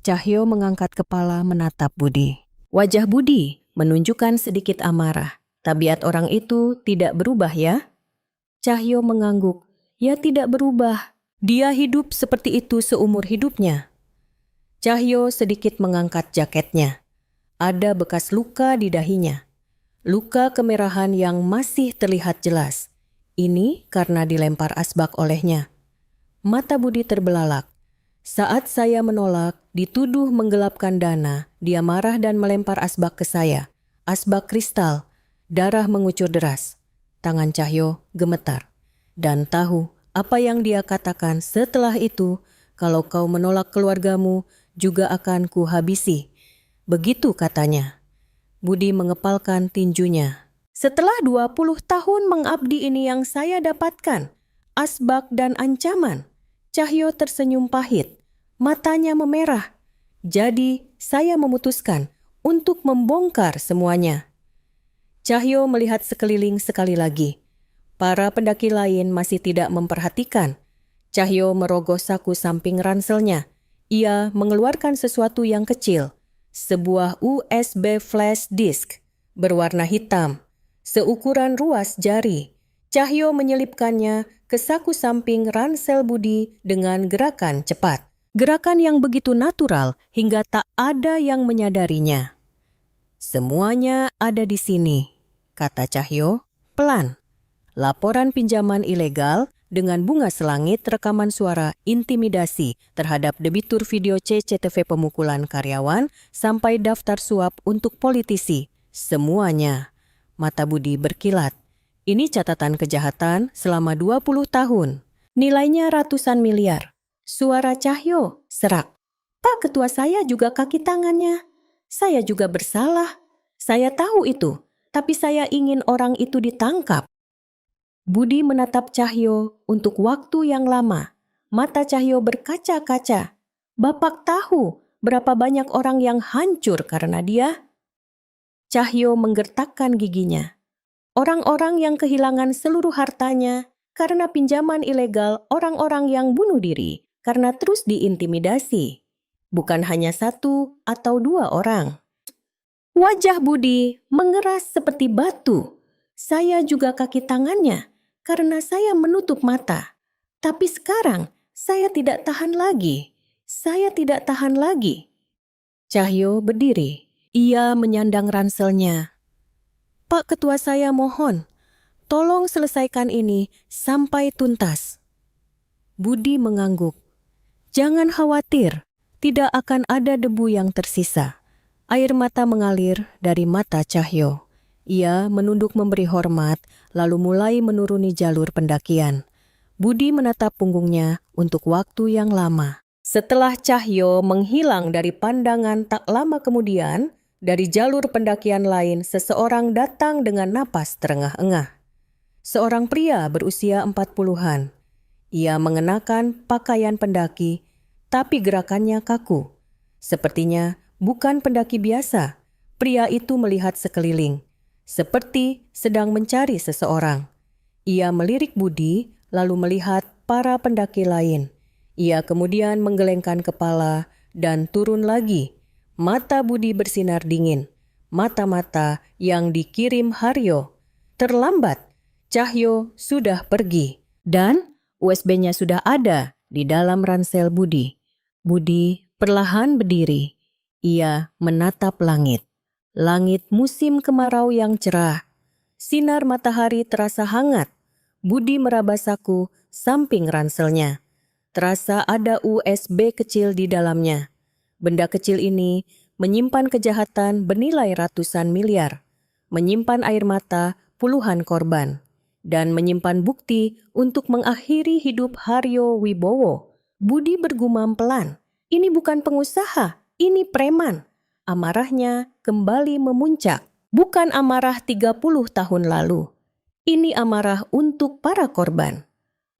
Cahyo mengangkat kepala menatap Budi. Wajah Budi menunjukkan sedikit amarah. "Tabiat orang itu tidak berubah ya?" Cahyo mengangguk. "Ya, tidak berubah. Dia hidup seperti itu seumur hidupnya." Cahyo sedikit mengangkat jaketnya. Ada bekas luka di dahinya. Luka kemerahan yang masih terlihat jelas. Ini karena dilempar asbak olehnya. Mata Budi terbelalak. "Saat saya menolak, dituduh menggelapkan dana, dia marah dan melempar asbak ke saya. Asbak kristal, darah mengucur deras." Tangan Cahyo gemetar. "Dan tahu apa yang dia katakan setelah itu, kalau kau menolak keluargamu, juga akan kuhabisi." Begitu katanya. Budi mengepalkan tinjunya. "Setelah 20 tahun mengabdi, ini yang saya dapatkan. Asbak dan ancaman." Cahyo tersenyum pahit. Matanya memerah. "Jadi saya memutuskan untuk membongkar semuanya." Cahyo melihat sekeliling sekali lagi. Para pendaki lain masih tidak memperhatikan. Cahyo merogoh saku samping ranselnya. Ia mengeluarkan sesuatu yang kecil. Sebuah USB flash disk berwarna hitam, seukuran ruas jari. Cahyo menyelipkannya ke saku samping ransel Budi dengan gerakan cepat. Gerakan yang begitu natural hingga tak ada yang menyadarinya. "Semuanya ada di sini," kata Cahyo, pelan. "Laporan pinjaman ilegal dengan bunga selangit, rekaman suara intimidasi terhadap debitur video CCTV pemukulan karyawan, sampai daftar suap untuk politisi. Semuanya." Mata Budi berkilat. "Ini catatan kejahatan selama 20 tahun. Nilainya ratusan miliar." Suara Cahyo serak. "Pak Ketua, saya juga kaki tangannya. Saya juga bersalah. Saya tahu itu, tapi saya ingin orang itu ditangkap." Budi menatap Cahyo untuk waktu yang lama. Mata Cahyo berkaca-kaca. "Bapak tahu berapa banyak orang yang hancur karena dia?" Cahyo menggertakkan giginya. Orang-orang yang kehilangan seluruh hartanya karena pinjaman ilegal, orang-orang yang bunuh diri karena terus diintimidasi. Bukan hanya 1 atau 2 orang. Wajah Budi mengeras seperti batu. "Saya juga kaki tangannya karena saya menutup mata. Tapi sekarang saya tidak tahan lagi. Saya tidak tahan lagi." Cahyo berdiri. Ia menyandang ranselnya. "Pak Ketua, saya mohon, tolong selesaikan ini sampai tuntas." Budi mengangguk. "Jangan khawatir, tidak akan ada debu yang tersisa. Air mata mengalir dari mata Cahyo. Ia menunduk memberi hormat, lalu mulai menuruni jalur pendakian. Budi menatap punggungnya untuk waktu yang lama. Setelah Cahyo menghilang dari pandangan tak lama kemudian, dari jalur pendakian lain seseorang datang dengan napas terengah-engah. Seorang pria berusia 40-an. Ia mengenakan pakaian pendaki, tapi gerakannya kaku. Sepertinya bukan pendaki biasa. Pria itu melihat sekeliling, seperti sedang mencari seseorang. Ia melirik Budi, lalu melihat para pendaki lain. Ia kemudian menggelengkan kepala dan turun lagi. Mata Budi bersinar dingin. Mata-mata yang dikirim Haryo. Terlambat, Cahyo sudah pergi. Dan USB-nya sudah ada di dalam ransel Budi. Budi perlahan berdiri. Ia menatap langit. Langit musim kemarau yang cerah. Sinar matahari terasa hangat. Budi meraba saku samping ranselnya. Terasa ada USB kecil di dalamnya. Benda kecil ini menyimpan kejahatan bernilai ratusan miliar, menyimpan air mata puluhan korban, dan menyimpan bukti untuk mengakhiri hidup Haryo Wibowo. Budi bergumam pelan, "Ini bukan pengusaha, ini preman." Amarahnya kembali memuncak. Bukan amarah 30 tahun lalu. Ini amarah untuk para korban.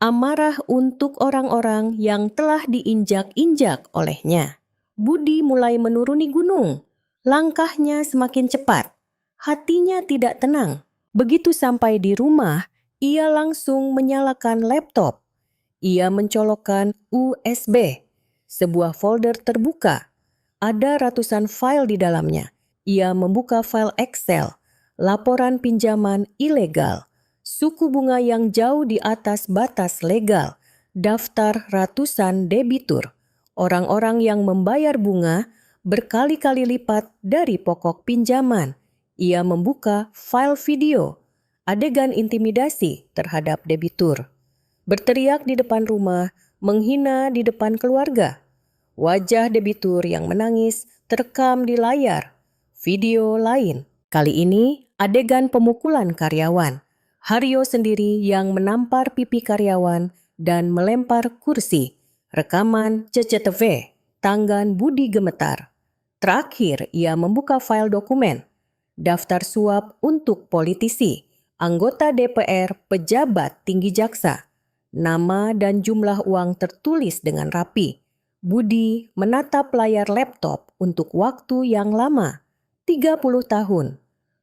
Amarah untuk orang-orang yang telah diinjak-injak olehnya. Budi mulai menuruni gunung. Langkahnya semakin cepat. Hatinya tidak tenang. Begitu sampai di rumah, ia langsung menyalakan laptop. Ia mencolokkan USB. Sebuah folder terbuka. Ada ratusan file di dalamnya. Ia membuka file Excel, laporan pinjaman ilegal, suku bunga yang jauh di atas batas legal, daftar ratusan debitur, orang-orang yang membayar bunga berkali-kali lipat dari pokok pinjaman. Ia membuka file video, adegan intimidasi terhadap debitur, berteriak di depan rumah, menghina di depan keluarga. Wajah debitur yang menangis terekam di layar. Video lain. Kali ini adegan pemukulan karyawan. Haryo sendiri yang menampar pipi karyawan dan melempar kursi. Rekaman CCTV. Tangan Budi gemetar. Terakhir ia membuka file dokumen. Daftar suap untuk politisi, anggota DPR, pejabat tinggi jaksa. Nama dan jumlah uang tertulis dengan rapi. Budi menatap layar laptop untuk waktu yang lama, 30 tahun.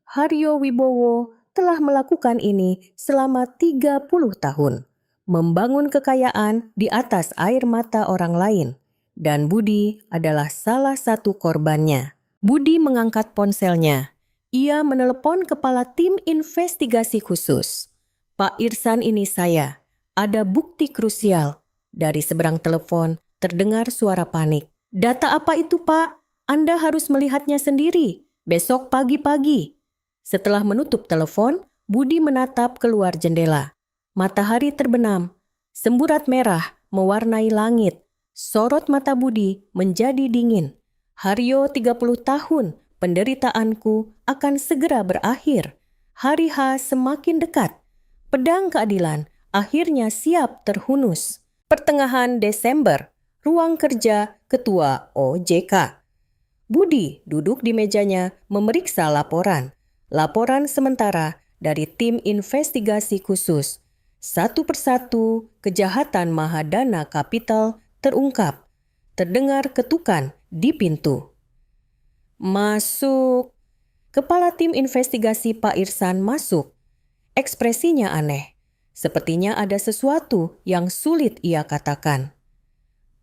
Haryo Wibowo telah melakukan ini selama 30 tahun, membangun kekayaan di atas air mata orang lain, dan Budi adalah salah satu korbannya. Budi mengangkat ponselnya. Ia menelepon kepala tim investigasi khusus. "Pak Irsan, ini saya. Ada bukti krusial." Dari seberang telepon, terdengar suara panik. "Data apa itu, Pak? Anda harus melihatnya sendiri. Besok pagi-pagi." Setelah menutup telepon, Budi menatap keluar jendela. Matahari terbenam. Semburat merah mewarnai langit. Sorot mata Budi menjadi dingin. Haryo 30 tahun, penderitaanku akan segera berakhir. Hari H semakin dekat. Pedang keadilan akhirnya siap terhunus. Pertengahan Desember. Ruang kerja Ketua OJK. Budi duduk di mejanya memeriksa laporan. Laporan sementara dari tim investigasi khusus. Satu persatu kejahatan Mahadana Capital terungkap. Terdengar ketukan di pintu. "Masuk." Kepala tim investigasi Pak Irsan masuk. Ekspresinya aneh. Sepertinya ada sesuatu yang sulit ia katakan.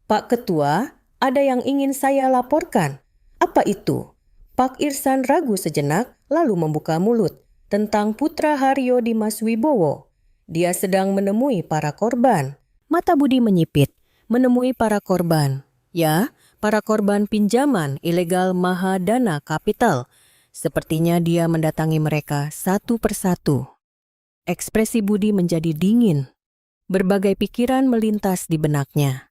"Pak Ketua, ada yang ingin saya laporkan." "Apa itu?" Pak Irsan ragu sejenak lalu membuka mulut. "Tentang putra Haryo Dimas Wibowo. Dia sedang menemui para korban." Mata Budi menyipit. "Menemui para korban." "Ya, para korban pinjaman ilegal Mahadana Capital." Sepertinya dia mendatangi mereka satu persatu. Ekspresi Budi menjadi dingin. Berbagai pikiran melintas di benaknya.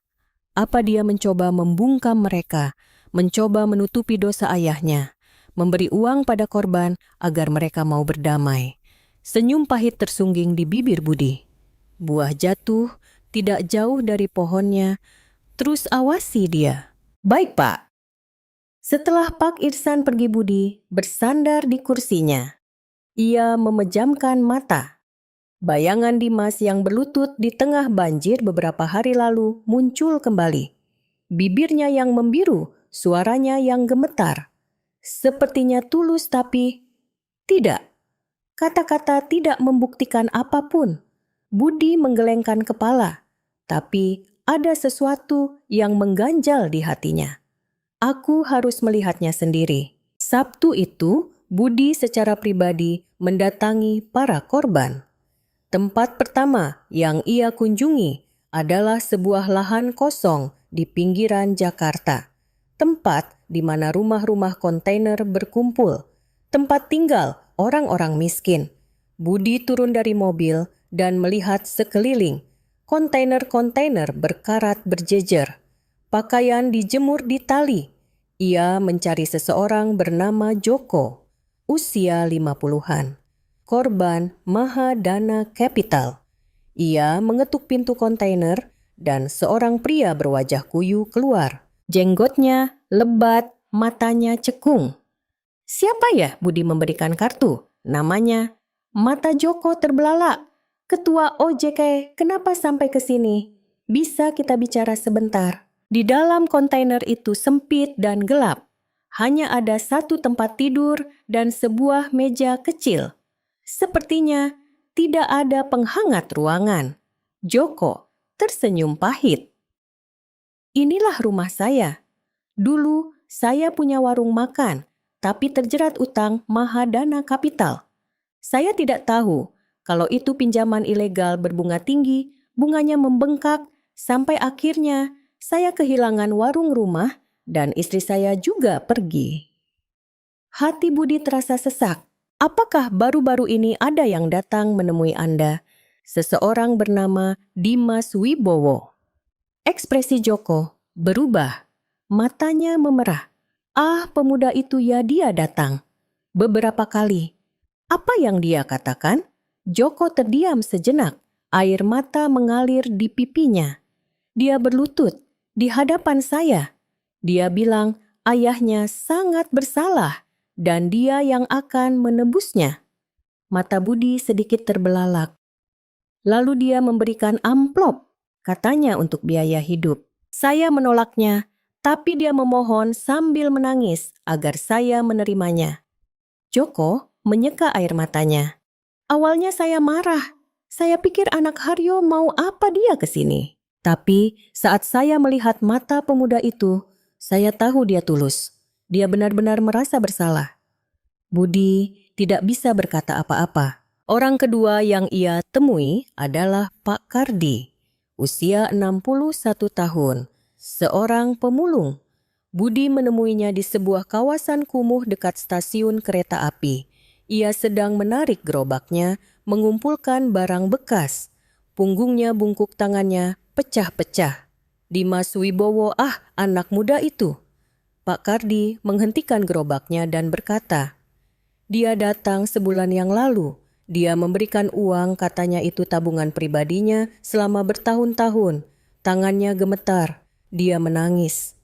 Apa dia mencoba membungkam mereka, mencoba menutupi dosa ayahnya, memberi uang pada korban agar mereka mau berdamai. Senyum pahit tersungging di bibir Budi. Buah jatuh tidak jauh dari pohonnya, terus awasi dia. Baik, Pak. Setelah Pak Irsan pergi, Budi bersandar di kursinya. Ia memejamkan mata. Bayangan Dimas yang berlutut di tengah banjir beberapa hari lalu muncul kembali. Bibirnya yang membiru, suaranya yang gemetar. Sepertinya tulus tapi tidak. Kata-kata tidak membuktikan apapun. Budi menggelengkan kepala, tapi ada sesuatu yang mengganjal di hatinya. Aku harus melihatnya sendiri. Sabtu itu, Budi secara pribadi mendatangi para korban. Tempat pertama yang ia kunjungi adalah sebuah lahan kosong di pinggiran Jakarta. Tempat di mana rumah-rumah kontainer berkumpul. Tempat tinggal orang-orang miskin. Budi turun dari mobil dan melihat sekeliling. Kontainer-kontainer berkarat berjejer. Pakaian dijemur di tali. Ia mencari seseorang bernama Joko, usia 50-an. Korban Mahadana Capital. Ia mengetuk pintu kontainer dan seorang pria berwajah kuyu keluar. Jenggotnya lebat, matanya cekung. Siapa ya? Budi memberikan kartu. Namanya. Mata Joko terbelalak. Ketua OJK, kenapa sampai ke sini? Bisa kita bicara sebentar? Di dalam kontainer itu sempit dan gelap. Hanya ada satu tempat tidur dan sebuah meja kecil. Sepertinya tidak ada penghangat ruangan. Joko tersenyum pahit. Inilah rumah saya. Dulu saya punya warung makan, tapi terjerat utang Mahadana Capital. Saya tidak tahu kalau itu pinjaman ilegal berbunga tinggi, bunganya membengkak, sampai akhirnya saya kehilangan warung rumah dan istri saya juga pergi. Hati Budi terasa sesak. Apakah baru-baru ini ada yang datang menemui Anda? Seseorang bernama Dimas Wibowo. Ekspresi Joko berubah. Matanya memerah. Ah, pemuda itu ya, dia datang. Beberapa kali. Apa yang dia katakan? Joko terdiam sejenak. Air mata mengalir di pipinya. Dia berlutut di hadapan saya. Dia bilang ayahnya sangat bersalah dan dia yang akan menebusnya. Mata Budi sedikit terbelalak. Lalu dia memberikan amplop, katanya untuk biaya hidup. Saya menolaknya, tapi dia memohon sambil menangis agar saya menerimanya. Joko menyeka air matanya. Awalnya saya marah. Saya pikir anak Haryo mau apa dia ke sini. Tapi saat saya melihat mata pemuda itu, saya tahu dia tulus. Dia benar-benar merasa bersalah. Budi tidak bisa berkata apa-apa. Orang kedua yang ia temui adalah Pak Kardi, usia 61 tahun, seorang pemulung. Budi menemuinya di sebuah kawasan kumuh dekat stasiun kereta api. Ia sedang menarik gerobaknya, mengumpulkan barang bekas. Punggungnya bungkuk, tangannya pecah-pecah. Dimas Wibowo, anak muda itu. Pak Kardi menghentikan gerobaknya dan berkata, dia datang sebulan yang lalu. Dia memberikan uang, katanya itu tabungan pribadinya selama bertahun-tahun. Tangannya gemetar. Dia menangis.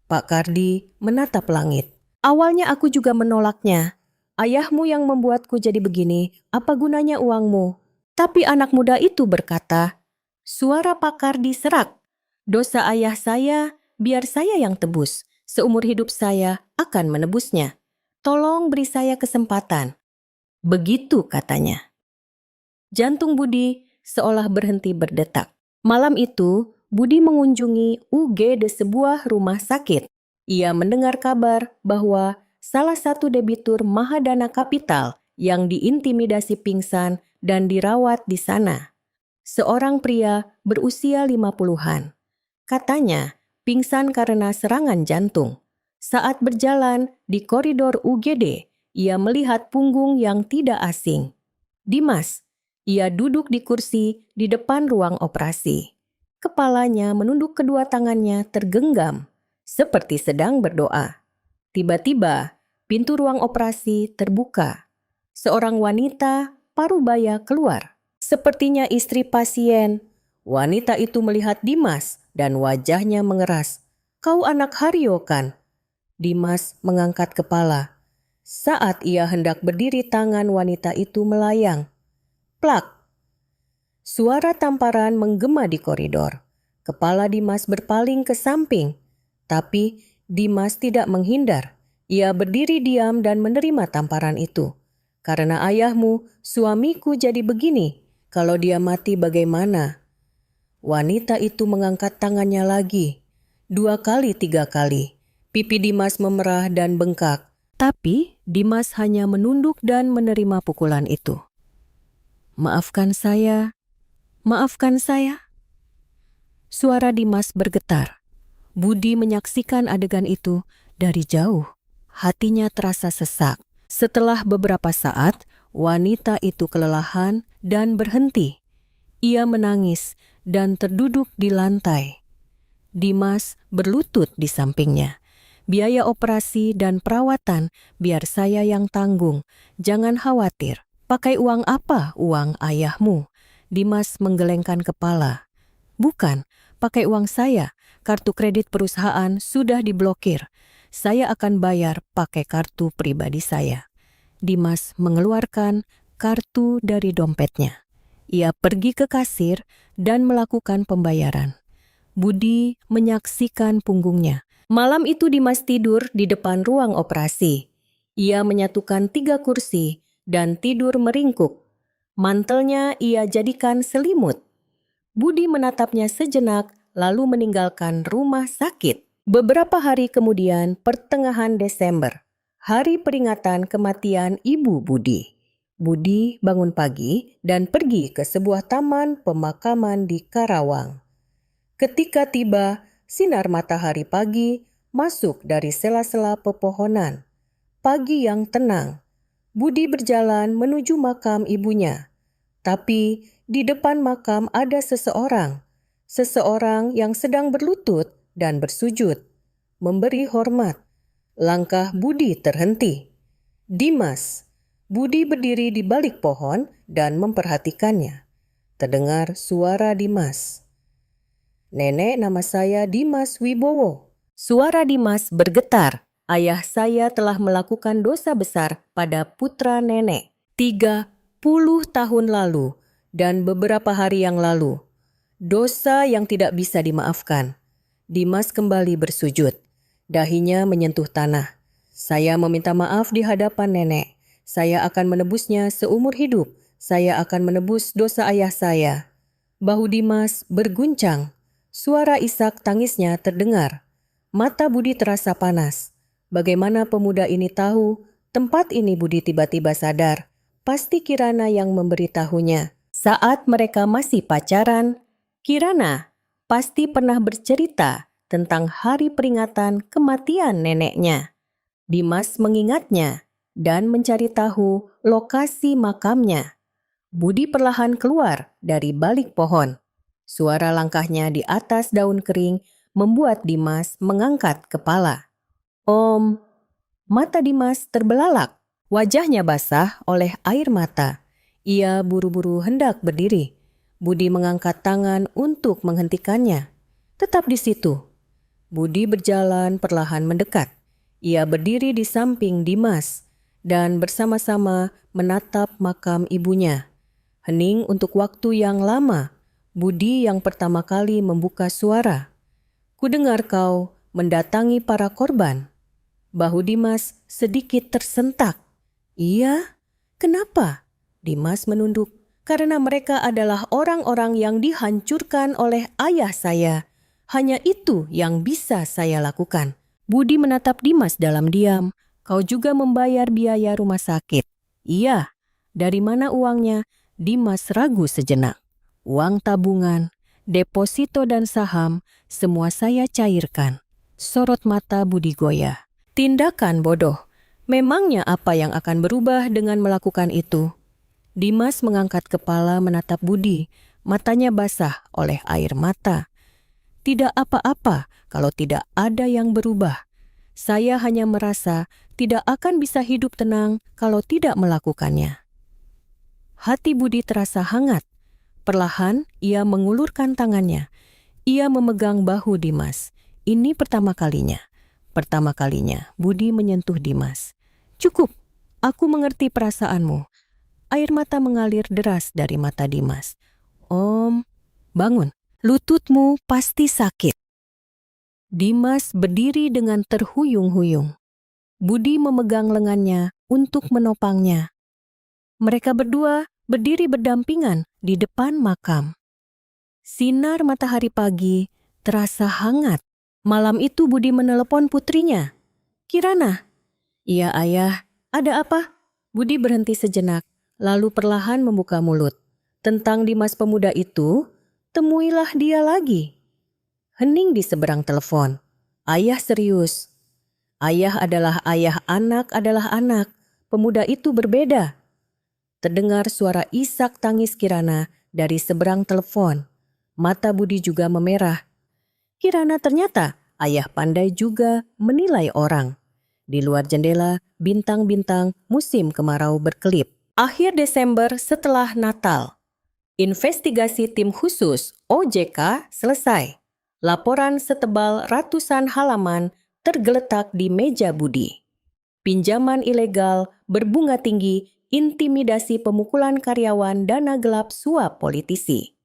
Pak Kardi menatap langit. Awalnya aku juga menolaknya. Ayahmu yang membuatku jadi begini, apa gunanya uangmu? Tapi anak muda itu berkata, suara Pak Kardi serak. Dosa ayah saya, biar saya yang tebus. Seumur hidup saya akan menebusnya. Tolong beri saya kesempatan. Begitu katanya. Jantung Budi seolah berhenti berdetak. Malam itu, Budi mengunjungi UGD sebuah rumah sakit. Ia mendengar kabar bahwa salah satu debitur Mahadana Capital yang diintimidasi pingsan dan dirawat di sana. Seorang pria berusia 50-an. Katanya, pingsan karena serangan jantung. Saat berjalan di koridor UGD, ia melihat punggung yang tidak asing. Dimas, ia duduk di kursi di depan ruang operasi. Kepalanya menunduk, kedua tangannya tergenggam, seperti sedang berdoa. Tiba-tiba, Pintu ruang operasi terbuka. Seorang wanita parubaya keluar. Sepertinya istri pasien. Wanita itu melihat Dimas dan wajahnya mengeras. "Kau anak Haryo kan?" Dimas mengangkat kepala. Saat ia hendak berdiri, tangan wanita itu melayang. Plak! Suara tamparan menggema di koridor. Kepala Dimas berpaling ke samping. Tapi Dimas tidak menghindar. Ia berdiri diam dan menerima tamparan itu. "Karena ayahmu, suamiku jadi begini. Kalau dia mati bagaimana?" Wanita itu mengangkat tangannya lagi. 2 kali, 3 kali. Pipi Dimas memerah dan bengkak. Tapi Dimas hanya menunduk dan menerima pukulan itu. "Maafkan saya, maafkan saya." Suara Dimas bergetar. Budi menyaksikan adegan itu dari jauh. Hatinya terasa sesak. Setelah beberapa saat, wanita itu kelelahan dan berhenti. Ia menangis dan terduduk di lantai. Dimas berlutut di sampingnya. "Biaya operasi dan perawatan biar saya yang tanggung. Jangan khawatir. Pakai uang apa? Uang ayahmu?" Dimas menggelengkan kepala. "Bukan, pakai uang saya. Kartu kredit perusahaan sudah diblokir. Saya akan bayar pakai kartu pribadi saya." Dimas mengeluarkan kartu dari dompetnya. Ia pergi ke kasir dan melakukan pembayaran. Budi menyaksikan punggungnya. Malam itu Dimas tidur di depan ruang operasi. Ia menyatukan 3 kursi dan tidur meringkuk. Mantelnya ia jadikan selimut. Budi menatapnya sejenak lalu meninggalkan rumah sakit. Beberapa hari kemudian, pertengahan Desember, hari peringatan kematian ibu Budi. Budi bangun pagi dan pergi ke sebuah taman pemakaman di Karawang. Ketika tiba, sinar matahari pagi masuk dari sela-sela pepohonan. Pagi yang tenang. Budi berjalan menuju makam ibunya. Tapi di depan makam ada seseorang. Seseorang yang sedang berlutut dan bersujud, memberi hormat. Langkah Budi terhenti. "Dimas." Budi berdiri di balik pohon dan memperhatikannya. Terdengar suara Dimas. "Nenek, nama saya Dimas Wibowo." Suara Dimas bergetar. "Ayah saya telah melakukan dosa besar pada putra nenek 30 tahun lalu dan beberapa hari yang lalu. Dosa yang tidak bisa dimaafkan." Dimas kembali bersujud. Dahinya menyentuh tanah. "Saya meminta maaf di hadapan nenek. Saya akan menebusnya seumur hidup. Saya akan menebus dosa ayah saya." Bahu Dimas berguncang. Suara isak tangisnya terdengar. Mata Budi terasa panas. Bagaimana pemuda ini tahu tempat ini? Budi tiba-tiba sadar. Pasti Kirana yang memberitahunya. Saat mereka masih pacaran, Kirana pasti pernah bercerita tentang hari peringatan kematian neneknya. Dimas mengingatnya dan mencari tahu lokasi makamnya. Budi perlahan keluar dari balik pohon. Suara langkahnya di atas daun kering membuat Dimas mengangkat kepala. "Om." Mata Dimas terbelalak. Wajahnya basah oleh air mata. Ia buru-buru hendak berdiri. Budi mengangkat tangan untuk menghentikannya. "Tetap di situ." Budi berjalan perlahan mendekat. Ia berdiri di samping Dimas dan bersama-sama menatap makam ibunya. Hening untuk waktu yang lama. Budi yang pertama kali membuka suara. "Kudengar kau mendatangi para korban." Bahu Dimas sedikit tersentak. "Iya? Kenapa?" Dimas menunduk. "Karena mereka adalah orang-orang yang dihancurkan oleh ayah saya. Hanya itu yang bisa saya lakukan." Budi menatap Dimas dalam diam. "Kau juga membayar biaya rumah sakit?" "Iya." "Dari mana uangnya?" Dimas ragu sejenak. "Uang tabungan, deposito dan saham, semua saya cairkan." Sorot mata Budi goyah. Tindakan bodoh. Memangnya apa yang akan berubah dengan melakukan itu? Dimas mengangkat kepala menatap Budi. Matanya basah oleh air mata. Tidak apa-apa kalau tidak ada yang berubah. Saya hanya merasa tidak akan bisa hidup tenang kalau tidak melakukannya. Hati Budi terasa hangat. Perlahan ia mengulurkan tangannya. Ia memegang bahu Dimas. Ini pertama kalinya. Pertama kalinya Budi menyentuh Dimas. Cukup, aku mengerti perasaanmu. Air mata mengalir deras dari mata Dimas. Om, bangun. Lututmu pasti sakit. Dimas berdiri dengan terhuyung-huyung. Budi memegang lengannya untuk menopangnya. Mereka berdua berdiri berdampingan di depan makam. Sinar matahari pagi terasa hangat. Malam itu Budi menelepon putrinya. Kirana. Iya ayah, ada apa? Budi berhenti sejenak, lalu perlahan membuka mulut. Tentang Dimas pemuda itu, temuilah dia lagi. Hening di seberang telepon. Ayah serius. Ayah adalah ayah, anak adalah anak. Pemuda itu berbeda. Terdengar suara isak tangis Kirana dari seberang telepon. Mata Budi juga memerah. Kirana ternyata ayah pandai juga menilai orang. Di luar jendela, bintang-bintang musim kemarau berkelip. Akhir Desember setelah Natal. Investigasi tim khusus OJK selesai. Laporan setebal ratusan halaman tergeletak di meja Budi. Pinjaman ilegal, berbunga tinggi, intimidasi pemukulan karyawan, dana gelap suap politisi.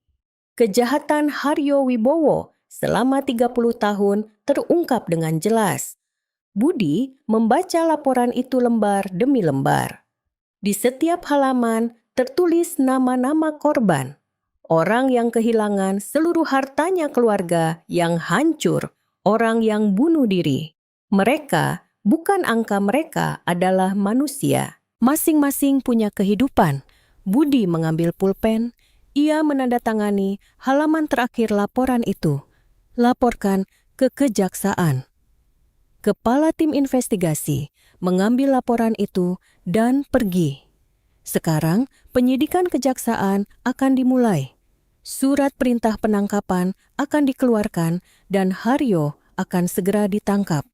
Kejahatan Haryo Wibowo selama 30 tahun terungkap dengan jelas. Budi membaca laporan itu lembar demi lembar. Di setiap halaman tertulis nama-nama korban. Orang yang kehilangan seluruh hartanya, keluarga yang hancur, orang yang bunuh diri. Mereka, bukan angka, mereka adalah manusia. Masing-masing punya kehidupan. Budi mengambil pulpen, ia menandatangani halaman terakhir laporan itu. Laporkan ke kejaksaan. Kepala tim investigasi mengambil laporan itu dan pergi. Sekarang penyidikan kejaksaan akan dimulai. Surat perintah penangkapan akan dikeluarkan dan Haryo akan segera ditangkap.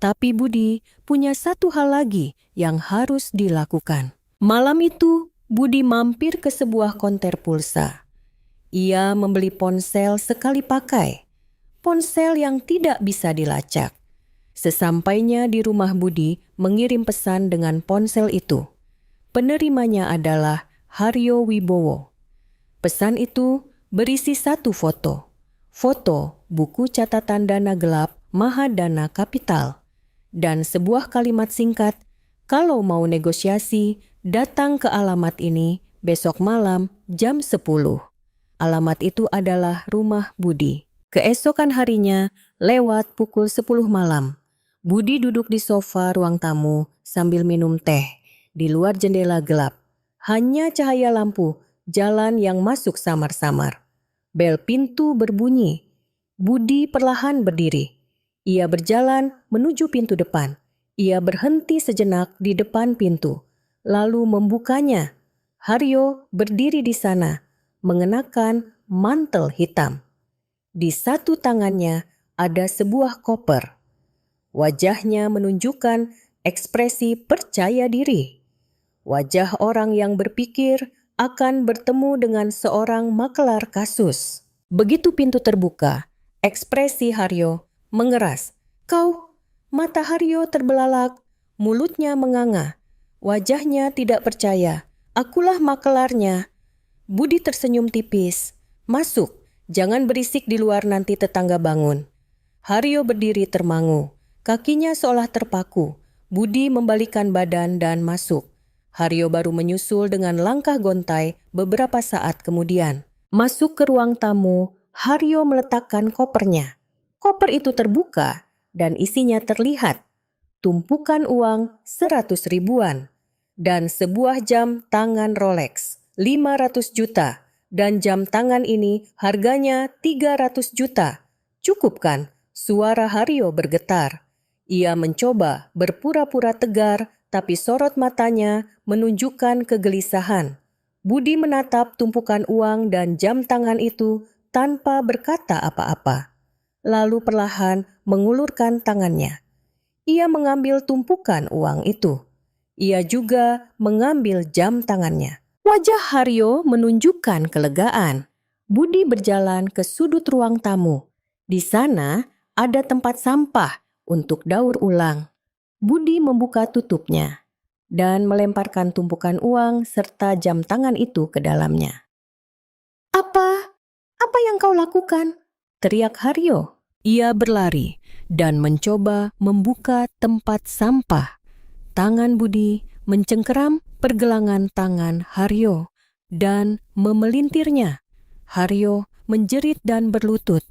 Tapi Budi punya satu hal lagi yang harus dilakukan. Malam itu Budi mampir ke sebuah konter pulsa. Ia membeli ponsel sekali pakai. Ponsel yang tidak bisa dilacak. Sesampainya di rumah Budi mengirim pesan dengan ponsel itu. Penerimanya adalah Haryo Wibowo. Pesan itu berisi satu foto. Foto buku catatan dana gelap Mahadana Kapital. Dan sebuah kalimat singkat, kalau mau negosiasi, datang ke alamat ini besok malam jam 10. Alamat itu adalah rumah Budi. Keesokan harinya, lewat pukul 10 malam, Budi duduk di sofa ruang tamu sambil minum teh. Di luar jendela gelap, hanya cahaya lampu, jalan yang masuk samar-samar. Bel pintu berbunyi. Budi perlahan berdiri. Ia berjalan menuju pintu depan. Ia berhenti sejenak di depan pintu, lalu membukanya. Haryo berdiri di sana, mengenakan mantel hitam. Di satu tangannya ada sebuah koper. Wajahnya menunjukkan ekspresi percaya diri. Wajah orang yang berpikir akan bertemu dengan seorang makelar kasus. Begitu pintu terbuka, ekspresi Haryo mengeras. Kau? Mata Haryo terbelalak, mulutnya menganga. Wajahnya tidak percaya. Akulah makelarnya. Budi tersenyum tipis. Masuk, jangan berisik di luar nanti tetangga bangun. Haryo berdiri termangu. Kakinya seolah terpaku. Budi membalikkan badan dan masuk. Haryo baru menyusul dengan langkah gontai beberapa saat kemudian. Masuk ke ruang tamu, Haryo meletakkan kopernya. Koper itu terbuka dan isinya terlihat. Tumpukan uang 100 ribuan. Dan sebuah jam tangan Rolex 500 juta. Dan jam tangan ini harganya 300 juta. Cukup kan? Suara Haryo bergetar. Ia mencoba berpura-pura tegar, tapi sorot matanya menunjukkan kegelisahan. Budi menatap tumpukan uang dan jam tangan itu tanpa berkata apa-apa. Lalu perlahan mengulurkan tangannya. Ia mengambil tumpukan uang itu. Ia juga mengambil jam tangannya. Wajah Haryo menunjukkan kelegaan. Budi berjalan ke sudut ruang tamu. Di sana ada tempat sampah untuk daur ulang. Budi membuka tutupnya dan melemparkan tumpukan uang serta jam tangan itu ke dalamnya. Apa? Apa yang kau lakukan? Teriak Haryo. Ia berlari dan mencoba membuka tempat sampah. Tangan Budi mencengkeram pergelangan tangan Haryo dan memelintirnya. Haryo menjerit dan berlutut.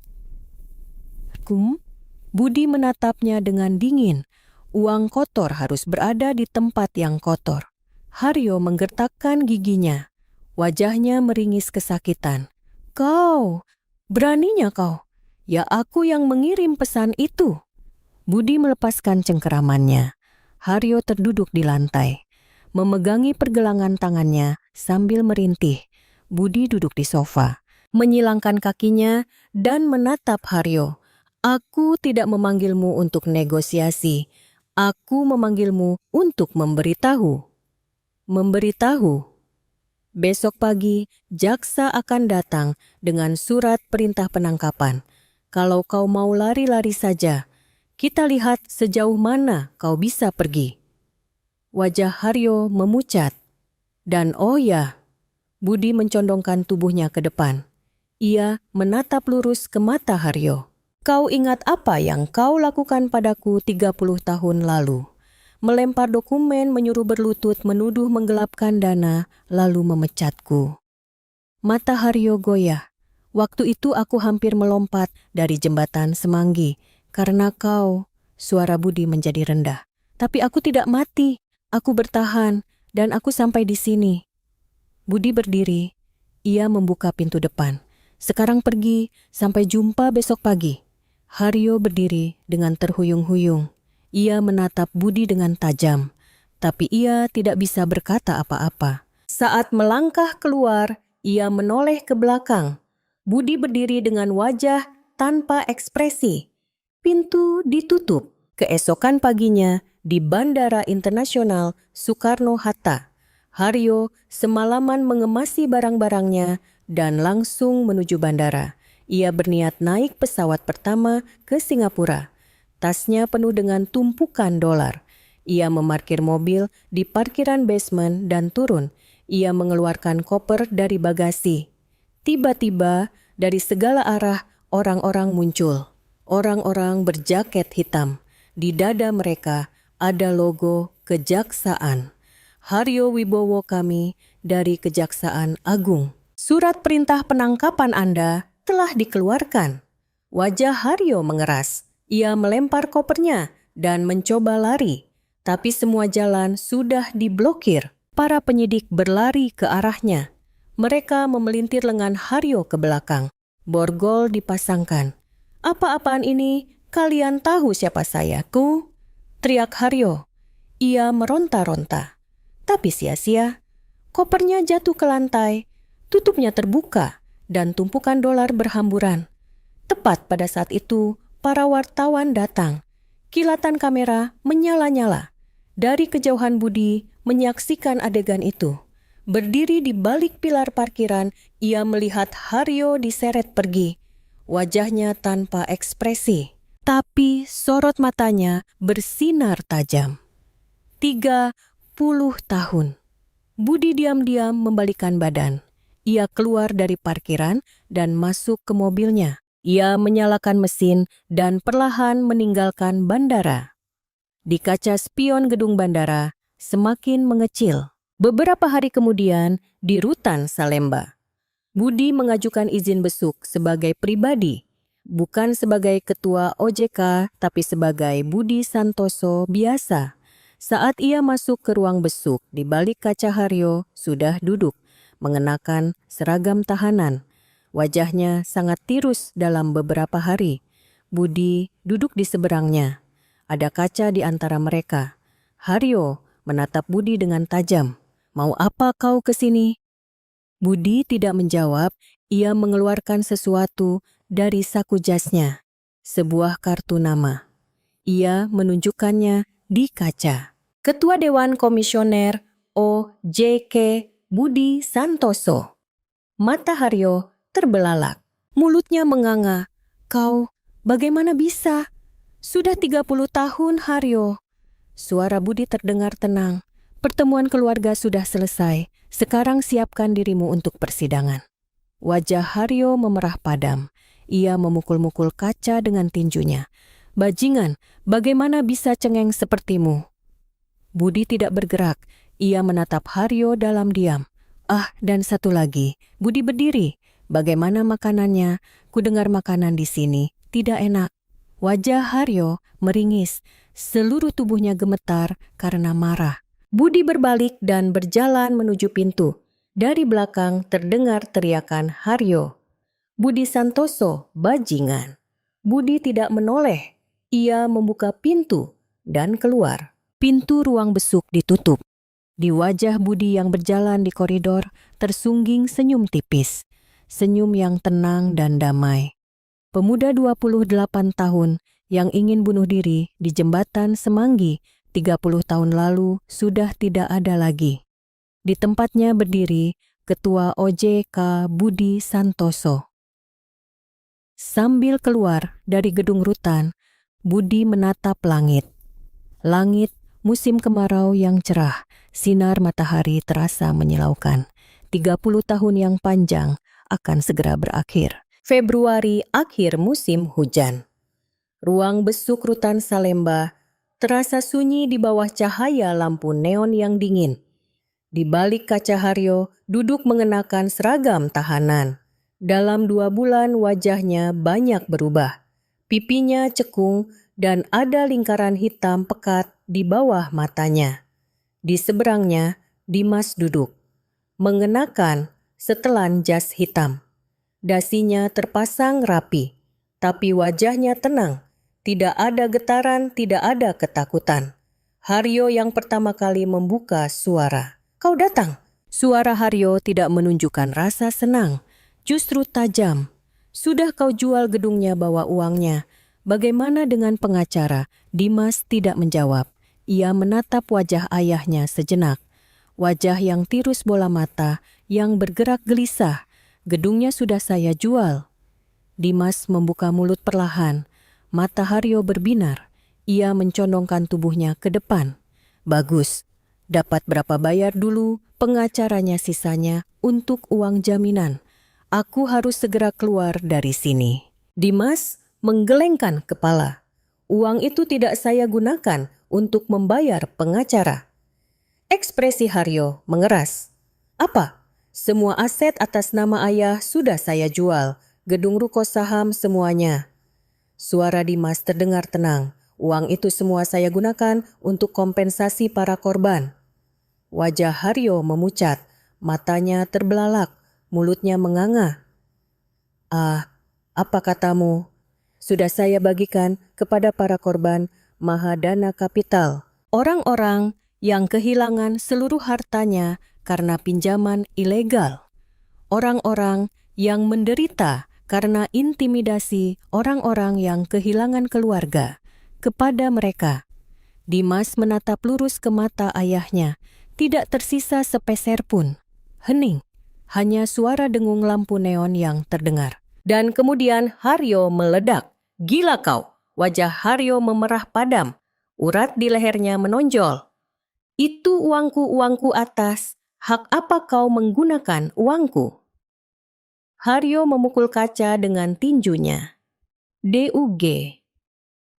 Budi menatapnya dengan dingin. Uang kotor harus berada di tempat yang kotor. Haryo menggertakkan giginya. Wajahnya meringis kesakitan. Kau, beraninya kau. Ya aku yang mengirim pesan itu. Budi melepaskan cengkeramannya. Haryo terduduk di lantai, memegangi pergelangan tangannya sambil merintih. Budi duduk di sofa, menyilangkan kakinya dan menatap Haryo. Aku tidak memanggilmu untuk negosiasi. Aku memanggilmu untuk memberitahu. Memberitahu. Besok pagi, jaksa akan datang dengan surat perintah penangkapan. Kalau kau mau lari-lari saja, kita lihat sejauh mana kau bisa pergi. Wajah Haryo memucat. Dan oh ya, Budi mencondongkan tubuhnya ke depan. Ia menatap lurus ke mata Haryo. Kau ingat apa yang kau lakukan padaku 30 tahun lalu? Melempar dokumen, menyuruh berlutut, menuduh menggelapkan dana, lalu memecatku. Mata Haryo goyah. Waktu itu aku hampir melompat dari jembatan Semanggi. Karena kau, suara Budi menjadi rendah. Tapi aku tidak mati. Aku bertahan dan aku sampai di sini. Budi berdiri. Ia membuka pintu depan. Sekarang pergi, sampai jumpa besok pagi. Haryo berdiri dengan terhuyung-huyung. Ia menatap Budi dengan tajam, tapi ia tidak bisa berkata apa-apa. Saat melangkah keluar, ia menoleh ke belakang. Budi berdiri dengan wajah tanpa ekspresi. Pintu ditutup. Keesokan paginya di Bandara Internasional Soekarno-Hatta, Haryo semalaman mengemasi barang-barangnya dan langsung menuju bandara. Ia berniat naik pesawat pertama ke Singapura. Tasnya penuh dengan tumpukan dolar. Ia memarkir mobil di parkiran basement dan turun. Ia mengeluarkan koper dari bagasi. Tiba-tiba dari segala arah orang-orang muncul. Orang-orang berjaket hitam. Di dada mereka ada logo Kejaksaan. Haryo Wibowo kami dari Kejaksaan Agung. Surat perintah penangkapan Anda telah dikeluarkan. Wajah Haryo mengeras. Ia melempar kopernya dan mencoba lari. Tapi semua jalan sudah diblokir. Para penyidik berlari ke arahnya. Mereka memelintir lengan Haryo ke belakang. Borgol dipasangkan. Apa-apaan ini? Kalian tahu siapa saya, ku? Teriak Haryo. Ia meronta-ronta. Tapi sia-sia. Kopernya jatuh ke lantai. Tutupnya terbuka dan tumpukan dolar berhamburan. Tepat pada saat itu, para wartawan datang. Kilatan kamera menyala-nyala. Dari kejauhan Budi menyaksikan adegan itu. Berdiri di balik pilar parkiran, ia melihat Haryo diseret pergi. Wajahnya tanpa ekspresi, tapi sorot matanya bersinar tajam. 30 tahun. Budi diam-diam membalikkan badan. Ia keluar dari parkiran dan masuk ke mobilnya. Ia menyalakan mesin dan perlahan meninggalkan bandara. Di kaca spion gedung bandara semakin mengecil. Beberapa hari kemudian di Rutan Salemba, Budi mengajukan izin besuk sebagai pribadi, bukan sebagai ketua OJK tapi sebagai Budi Santoso biasa. Saat ia masuk ke ruang besuk, di balik kaca Haryo sudah duduk, mengenakan seragam tahanan. Wajahnya sangat tirus dalam beberapa hari. Budi duduk di seberangnya. Ada kaca di antara mereka. Haryo menatap Budi dengan tajam. Mau apa kau ke sini? Budi tidak menjawab. Ia mengeluarkan sesuatu dari saku jasnya. Sebuah kartu nama. Ia menunjukkannya di kaca. Ketua Dewan Komisioner O.J.K. Budi Santoso. Mata Haryo terbelalak. Mulutnya menganga. Kau, bagaimana bisa? Sudah 30 tahun, Haryo. Suara Budi terdengar tenang. Pertemuan keluarga sudah selesai. Sekarang siapkan dirimu untuk persidangan. Wajah Haryo memerah padam. Ia memukul-mukul kaca dengan tinjunya. Bajingan, bagaimana bisa cengeng sepertimu? Budi tidak bergerak. Ia menatap Haryo dalam diam. Dan satu lagi. Budi berdiri. Bagaimana makanannya? Kudengar makanan di sini tidak enak. Wajah Haryo meringis. Seluruh tubuhnya gemetar karena marah. Budi berbalik dan berjalan menuju pintu. Dari belakang terdengar teriakan Haryo. Budi Santoso, bajingan. Budi tidak menoleh. Ia membuka pintu dan keluar. Pintu ruang besuk ditutup. Di wajah Budi yang berjalan di koridor tersungging senyum tipis. Senyum yang tenang dan damai. Pemuda 28 tahun yang ingin bunuh diri di jembatan Semanggi 30 tahun lalu sudah tidak ada lagi. Di tempatnya berdiri Ketua OJK Budi Santoso. Sambil keluar dari gedung rutan, Budi menatap langit. Langit musim kemarau yang cerah, sinar matahari terasa menyilaukan. 30 tahun yang panjang akan segera berakhir. Februari akhir musim hujan. Ruang besuk rutan Salemba terasa sunyi di bawah cahaya lampu neon yang dingin. Di balik kaca Haryo duduk mengenakan seragam tahanan. Dalam 2 bulan wajahnya banyak berubah. Pipinya cekung dan ada lingkaran hitam pekat di bawah matanya. Di seberangnya, Dimas duduk, mengenakan setelan jas hitam. Dasinya terpasang rapi, tapi wajahnya tenang. Tidak ada getaran, tidak ada ketakutan. Haryo yang pertama kali membuka suara. Kau datang. Suara Haryo tidak menunjukkan rasa senang, justru tajam. Sudah kau jual gedungnya bawa uangnya. Bagaimana dengan pengacara? Dimas tidak menjawab. Ia menatap wajah ayahnya sejenak. Wajah yang tirus bola mata, yang bergerak gelisah. Gedungnya sudah saya jual. Dimas membuka mulut perlahan. Mata Haryo berbinar. Ia mencondongkan tubuhnya ke depan. Bagus. Dapat berapa bayar dulu? Pengacaranya sisanya untuk uang jaminan. Aku harus segera keluar dari sini. Dimas menggelengkan kepala. Uang itu tidak saya gunakan untuk membayar pengacara. Ekspresi Haryo mengeras. Apa? Semua aset atas nama ayah sudah saya jual. Gedung ruko saham semuanya. Suara Dimas terdengar tenang. Uang itu semua saya gunakan untuk kompensasi para korban. Wajah Haryo memucat. Matanya terbelalak. Mulutnya menganga. Apa katamu? Sudah saya bagikan kepada para korban Mahadana Kapital. Orang-orang yang kehilangan seluruh hartanya karena pinjaman ilegal. Orang-orang yang menderita karena intimidasi orang-orang yang kehilangan keluarga. Kepada mereka, Dimas menatap lurus ke mata ayahnya. Tidak tersisa sepeser pun. Hening, hanya suara dengung lampu neon yang terdengar. Dan kemudian Haryo meledak. Gila kau! Wajah Haryo memerah padam. Urat di lehernya menonjol. Itu uangku atas. Hak apa kau menggunakan uangku? Haryo memukul kaca dengan tinjunya. DUG.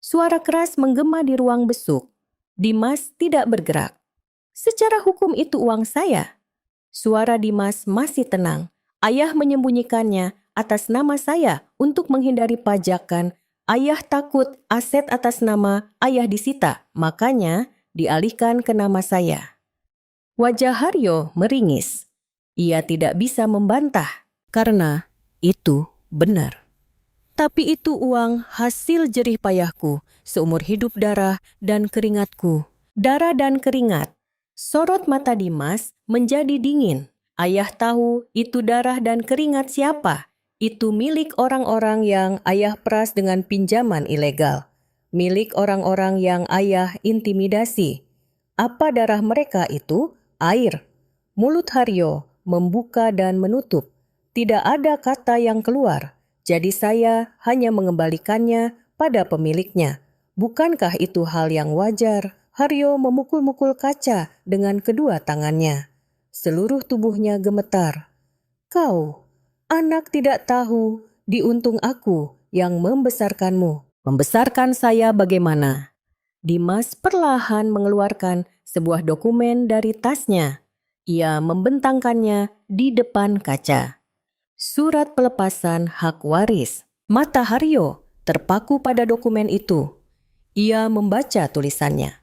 Suara keras menggema di ruang besuk. Dimas tidak bergerak. Secara hukum itu uang saya. Suara Dimas masih tenang. Ayah menyembunyikannya atas nama saya untuk menghindari pajakan. Ayah takut aset atas nama ayah disita, makanya dialihkan ke nama saya. Wajah Haryo meringis. Ia tidak bisa membantah karena itu benar. Tapi itu uang hasil jerih payahku, seumur hidup darah dan keringatku. Darah dan keringat. Sorot mata Dimas menjadi dingin. Ayah tahu itu darah dan keringat siapa? Itu milik orang-orang yang ayah peras dengan pinjaman ilegal. milik orang-orang yang ayah intimidasi. Apa darah mereka itu? Air. Mulut Haryo membuka dan menutup. Tidak ada kata yang keluar. Jadi saya hanya mengembalikannya pada pemiliknya. Bukankah itu hal yang wajar? Haryo memukul-mukul kaca dengan kedua tangannya. Seluruh tubuhnya gemetar. Kau, anak tidak tahu, diuntung aku yang membesarkanmu. Membesarkan saya bagaimana? Dimas perlahan mengeluarkan sebuah dokumen dari tasnya. Ia membentangkannya di depan kaca. Surat pelepasan hak waris. Mata Haryo terpaku pada dokumen itu. Ia membaca tulisannya.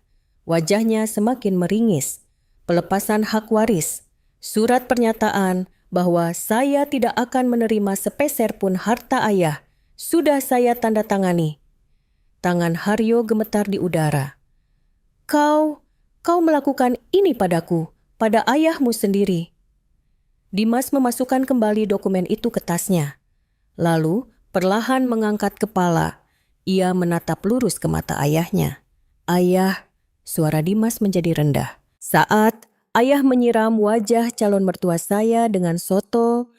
Wajahnya semakin meringis. Pelepasan hak waris. Surat pernyataan bahwa saya tidak akan menerima sepeser pun harta ayah. Sudah saya tanda tangani. Tangan Haryo gemetar di udara. Kau melakukan ini padaku, pada ayahmu sendiri. Dimas memasukkan kembali dokumen itu ke tasnya. Lalu perlahan mengangkat kepala. Ia menatap lurus ke mata ayahnya. Ayah, suara Dimas menjadi rendah. Saat ayah menyiram wajah calon mertua saya dengan soto,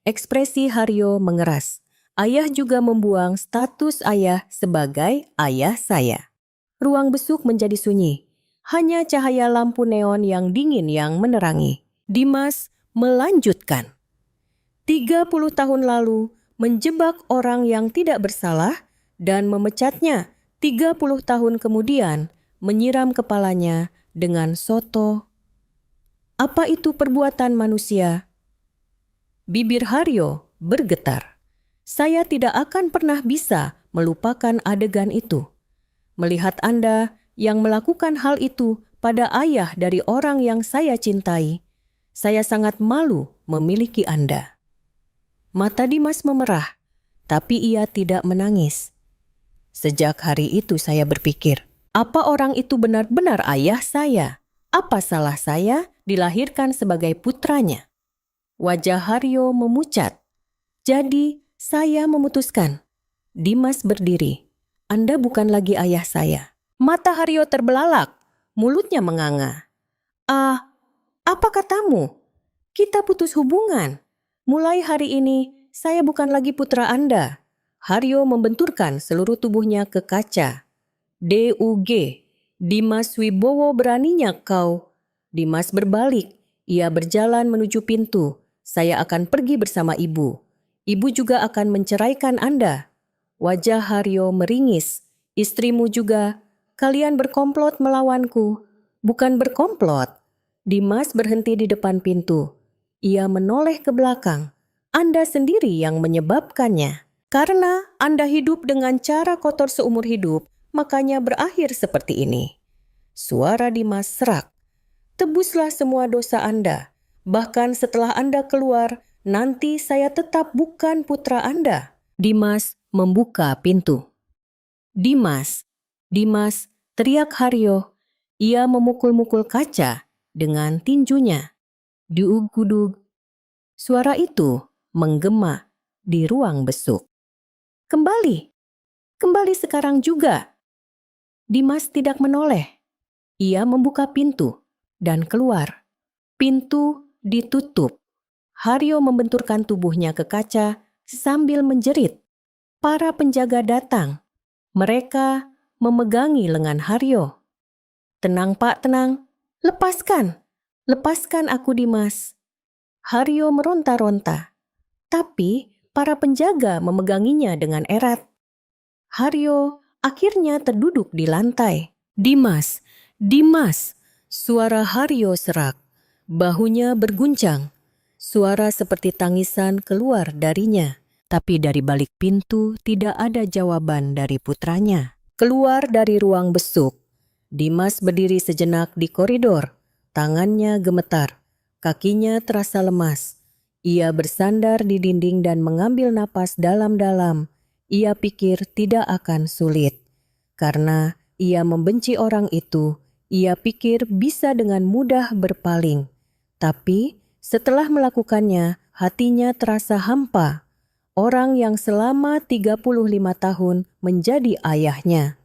ekspresi Haryo mengeras. Ayah juga membuang status ayah sebagai ayah saya. Ruang besuk menjadi sunyi. Hanya cahaya lampu neon yang dingin yang menerangi. Dimas melanjutkan. 30 tahun lalu menjebak orang yang tidak bersalah dan memecatnya. 30 tahun kemudian menyiram kepalanya dengan soto. Apa itu perbuatan manusia? Bibir Haryo bergetar. Saya tidak akan pernah bisa melupakan adegan itu. Melihat Anda yang melakukan hal itu pada ayah dari orang yang saya cintai, saya sangat malu memiliki Anda. Mata Dimas memerah, tapi ia tidak menangis. Sejak hari itu saya berpikir, apa orang itu benar-benar ayah saya? Apa salah saya dilahirkan sebagai putranya? Wajah Haryo memucat. Jadi, saya memutuskan. Dimas berdiri. Anda bukan lagi ayah saya. Mata Haryo terbelalak. Mulutnya menganga. Apa katamu? Kita putus hubungan. Mulai hari ini, saya bukan lagi putra Anda. Haryo membenturkan seluruh tubuhnya ke kaca. DUG. Dimas Wibowo, beraninya kau. Dimas berbalik. Ia berjalan menuju pintu. Saya akan pergi bersama ibu. Ibu juga akan menceraikan Anda. Wajah Haryo meringis. Istrimu juga. Kalian berkomplot melawanku. Bukan berkomplot. Dimas berhenti di depan pintu. Ia menoleh ke belakang. Anda sendiri yang menyebabkannya. Karena Anda hidup dengan cara kotor seumur hidup, makanya berakhir seperti ini. Suara Dimas serak. Tebuslah semua dosa Anda. Bahkan setelah Anda keluar, nanti saya tetap bukan putra Anda. Dimas membuka pintu. Dimas, teriak Haryo. Ia memukul-mukul kaca dengan tinjunya. Diug-gudug. Suara itu menggema di ruang besuk. Kembali sekarang juga. Dimas tidak menoleh. Ia membuka pintu dan keluar. Pintu ditutup. Haryo membenturkan tubuhnya ke kaca sambil menjerit. Para penjaga datang. Mereka memegangi lengan Haryo. Tenang Pak, tenang. Lepaskan aku Dimas. Haryo meronta-ronta. Tapi para penjaga memeganginya dengan erat. Haryo akhirnya terduduk di lantai. Dimas. Suara Haryo serak. Bahunya berguncang. Suara seperti tangisan keluar darinya. Tapi dari balik pintu tidak ada jawaban dari putranya. Keluar dari ruang besuk. Dimas berdiri sejenak di koridor. Tangannya gemetar. Kakinya terasa lemas. Ia bersandar di dinding dan mengambil napas dalam-dalam. Ia pikir tidak akan sulit. Karena ia membenci orang itu, ia pikir bisa dengan mudah berpaling. Tapi setelah melakukannya, hatinya terasa hampa. Orang yang selama 35 tahun menjadi ayahnya.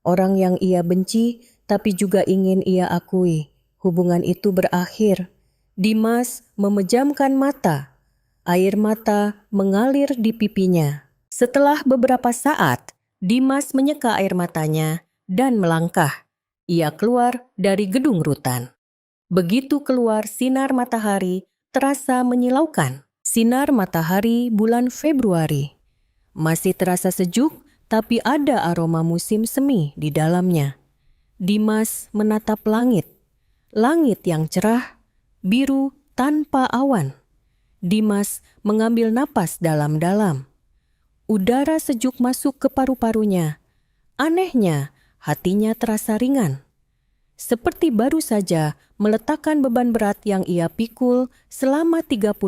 orang yang ia benci tapi juga ingin ia akui. Hubungan itu berakhir. Dimas memejamkan mata. Air mata mengalir di pipinya. Setelah beberapa saat, Dimas menyeka air matanya dan melangkah. Ia keluar dari gedung rutan. Begitu keluar, sinar matahari terasa menyilaukan. Sinar matahari bulan Februari. Masih terasa sejuk, tapi ada aroma musim semi di dalamnya. Dimas menatap langit. Langit yang cerah, biru tanpa awan. Dimas mengambil napas dalam-dalam. Udara sejuk masuk ke paru-parunya. Anehnya, hatinya terasa ringan. Seperti baru saja meletakkan beban berat yang ia pikul selama 35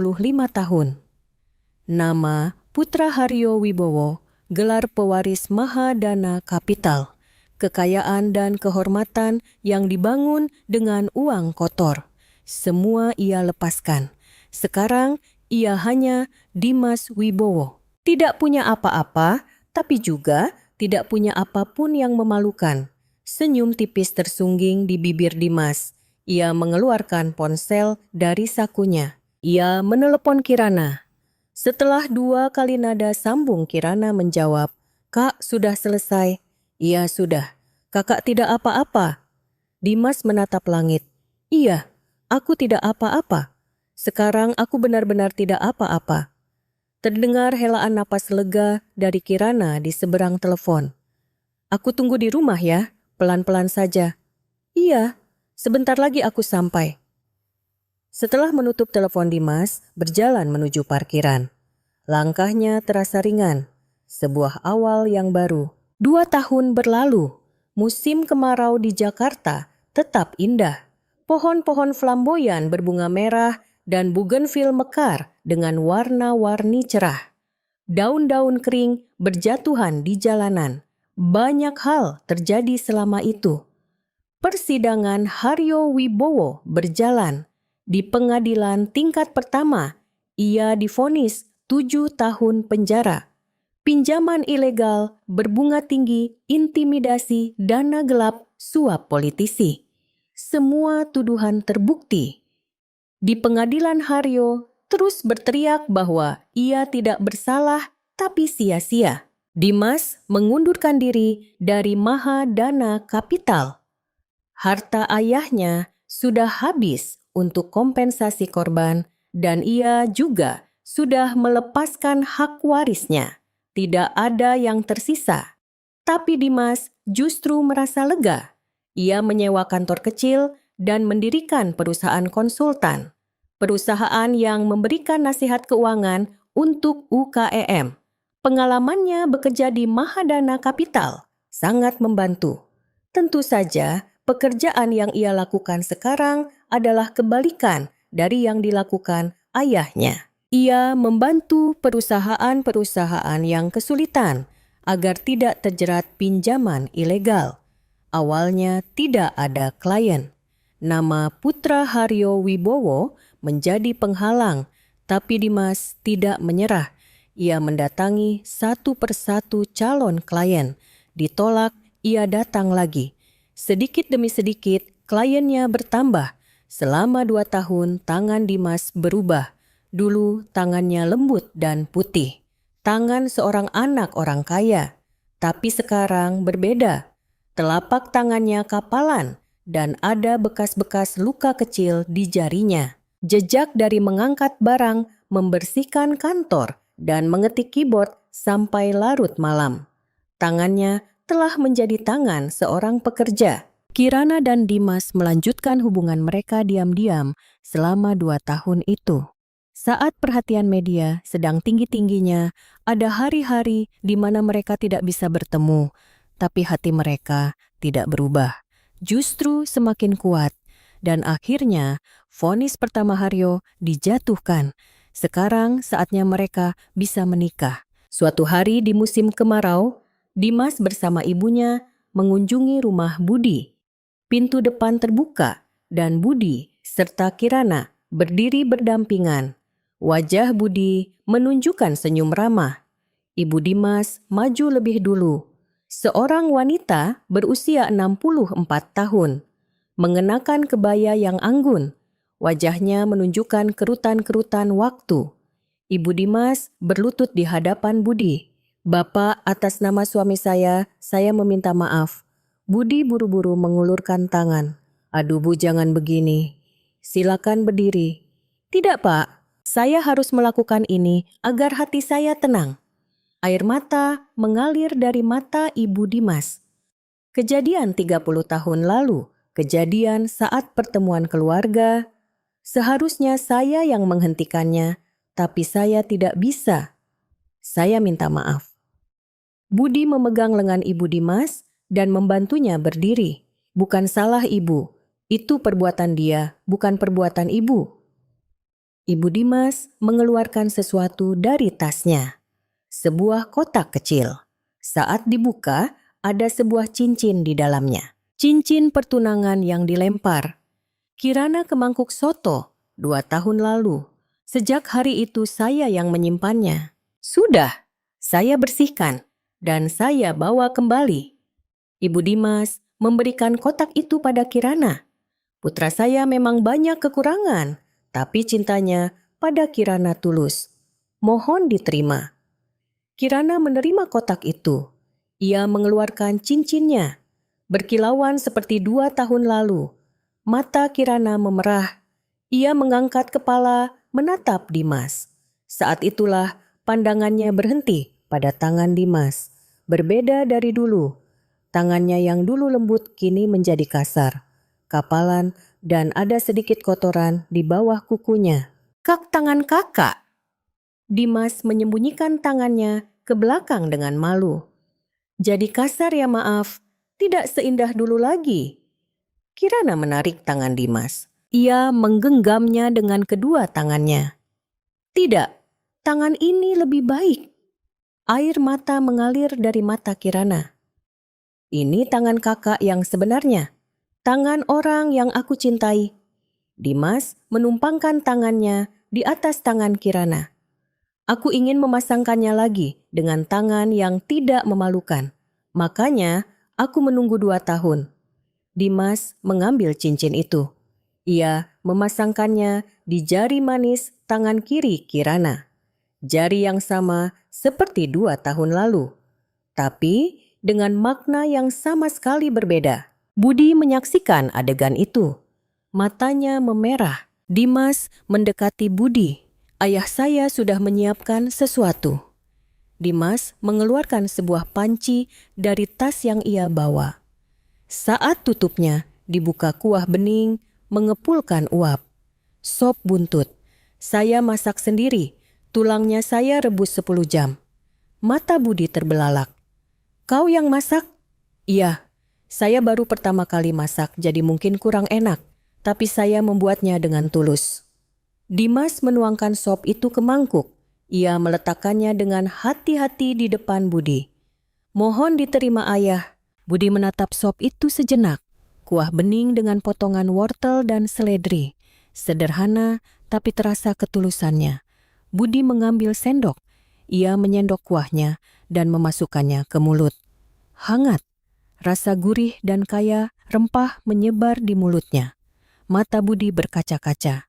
tahun. Nama Putra Haryo Wibowo, gelar pewaris Mahadana Capital. Kekayaan dan kehormatan yang dibangun dengan uang kotor. Semua ia lepaskan. Sekarang ia hanya Dimas Wibowo. Tidak punya apa-apa, tapi juga tidak punya apapun yang memalukan. Senyum tipis tersungging di bibir Dimas. Ia mengeluarkan ponsel dari sakunya. Ia menelepon Kirana. Setelah 2 kali nada sambung, Kirana menjawab, "Kak, sudah selesai." "Iya, sudah. Kakak tidak apa-apa." Dimas menatap langit. "Iya, aku tidak apa-apa. Sekarang aku benar-benar tidak apa-apa." Terdengar helaan napas lega dari Kirana di seberang telepon. "Aku tunggu di rumah ya, pelan-pelan saja." "Iya, sebentar lagi aku sampai." Setelah menutup telepon, Dimas berjalan menuju parkiran. Langkahnya terasa ringan, sebuah awal yang baru. 2 tahun berlalu, musim kemarau di Jakarta tetap indah. Pohon-pohon flamboyan berbunga merah dan bugenvil mekar dengan warna-warni cerah. Daun-daun kering berjatuhan di jalanan. Banyak hal terjadi selama itu. Persidangan Haryo Wibowo berjalan. Di pengadilan tingkat pertama, ia divonis 7 tahun penjara. Pinjaman ilegal, berbunga tinggi, intimidasi, dana gelap, suap politisi. Semua tuduhan terbukti. Di pengadilan, Haryo terus berteriak bahwa ia tidak bersalah, tapi sia-sia. Dimas mengundurkan diri dari Mahadana Capital. Harta ayahnya sudah habis untuk kompensasi korban dan ia juga sudah melepaskan hak warisnya. Tidak ada yang tersisa. Tapi Dimas justru merasa lega. Ia menyewa kantor kecil dan mendirikan perusahaan konsultan. Perusahaan yang memberikan nasihat keuangan untuk UKM. Pengalamannya bekerja di Mahadana Capital sangat membantu. Tentu saja, pekerjaan yang ia lakukan sekarang adalah kebalikan dari yang dilakukan ayahnya. Ia membantu perusahaan-perusahaan yang kesulitan agar tidak terjerat pinjaman ilegal. Awalnya tidak ada klien. Nama Putra Haryo Wibowo menjadi penghalang, tapi Dimas tidak menyerah. Ia mendatangi satu persatu calon klien. Ditolak, ia datang lagi. Sedikit demi sedikit, kliennya bertambah. Selama 2 tahun, tangan Dimas berubah. Dulu tangannya lembut dan putih. Tangan seorang anak orang kaya. Tapi sekarang berbeda. Telapak tangannya kapalan dan ada bekas-bekas luka kecil di jarinya. Jejak dari mengangkat barang, membersihkan kantor, dan mengetik keyboard sampai larut malam. Tangannya telah menjadi tangan seorang pekerja. Kirana dan Dimas melanjutkan hubungan mereka diam-diam selama 2 tahun itu. Saat perhatian media sedang tinggi-tingginya, ada hari-hari di mana mereka tidak bisa bertemu, tapi hati mereka tidak berubah. Justru semakin kuat, dan akhirnya vonis pertama Haryo dijatuhkan. Sekarang saatnya mereka bisa menikah. Suatu hari di musim kemarau, Dimas bersama ibunya mengunjungi rumah Budi. Pintu depan terbuka, dan Budi serta Kirana berdiri berdampingan. Wajah Budi menunjukkan senyum ramah. Ibu Dimas maju lebih dulu. Seorang wanita berusia 64 tahun, mengenakan kebaya yang anggun. Wajahnya menunjukkan kerutan-kerutan waktu. Ibu Dimas berlutut di hadapan Budi. "Bapak, atas nama suami saya meminta maaf." Budi buru-buru mengulurkan tangan. "Aduh Bu, jangan begini. Silakan berdiri." "Tidak Pak, saya harus melakukan ini agar hati saya tenang." Air mata mengalir dari mata Ibu Dimas. Kejadian 30 tahun lalu, kejadian saat pertemuan keluarga. Seharusnya saya yang menghentikannya, tapi saya tidak bisa. Saya minta maaf. Budi memegang lengan Ibu Dimas dan membantunya berdiri. "Bukan salah Ibu, itu perbuatan dia, bukan perbuatan Ibu." Ibu Dimas mengeluarkan sesuatu dari tasnya. Sebuah kotak kecil. Saat dibuka, ada sebuah cincin di dalamnya. Cincin pertunangan yang dilempar. Kirana ke mangkuk soto 2 tahun lalu. Sejak hari itu saya yang menyimpannya. Sudah, saya bersihkan dan saya bawa kembali. Ibu Dimas memberikan kotak itu pada Kirana. "Putra saya memang banyak kekurangan, tapi cintanya pada Kirana tulus. Mohon diterima." Kirana menerima kotak itu. Ia mengeluarkan cincinnya. Berkilauan seperti 2 tahun lalu. Mata Kirana memerah. Ia mengangkat kepala menatap Dimas. Saat itulah pandangannya berhenti pada tangan Dimas. Berbeda dari dulu. Tangannya yang dulu lembut kini menjadi kasar, kapalan, dan ada sedikit kotoran di bawah kukunya. "Kak, tangan kakak." Dimas menyembunyikan tangannya ke belakang dengan malu. "Jadi kasar ya, maaf. Tidak seindah dulu lagi." Kirana menarik tangan Dimas. Ia menggenggamnya dengan kedua tangannya. "Tidak, tangan ini lebih baik." Air mata mengalir dari mata Kirana. "Ini tangan kakak yang sebenarnya. Tangan orang yang aku cintai." Dimas menumpangkan tangannya di atas tangan Kirana. "Aku ingin memasangkannya lagi dengan tangan yang tidak memalukan. Makanya aku menunggu 2 tahun. Dimas mengambil cincin itu. Ia memasangkannya di jari manis tangan kiri Kirana. Jari yang sama seperti 2 tahun lalu. Tapi dengan makna yang sama sekali berbeda. Budi menyaksikan adegan itu. Matanya memerah. Dimas mendekati Budi. "Ayah saya sudah menyiapkan sesuatu." Dimas mengeluarkan sebuah panci dari tas yang ia bawa. Saat tutupnya, dibuka kuah bening, mengepulkan uap. "Sop buntut. Saya masak sendiri. Tulangnya saya rebus 10 jam." Mata Budi terbelalak. "Kau yang masak?" "Iya, saya baru pertama kali masak, jadi mungkin kurang enak. Tapi saya membuatnya dengan tulus." Dimas menuangkan sop itu ke mangkuk. Ia meletakkannya dengan hati-hati di depan Budi. "Mohon diterima ayah." Budi menatap sop itu sejenak. Kuah bening dengan potongan wortel dan seledri. Sederhana tapi terasa ketulusannya. Budi mengambil sendok. Ia menyendok kuahnya dan memasukkannya ke mulut. Hangat. Rasa gurih dan kaya rempah menyebar di mulutnya. Mata Budi berkaca-kaca.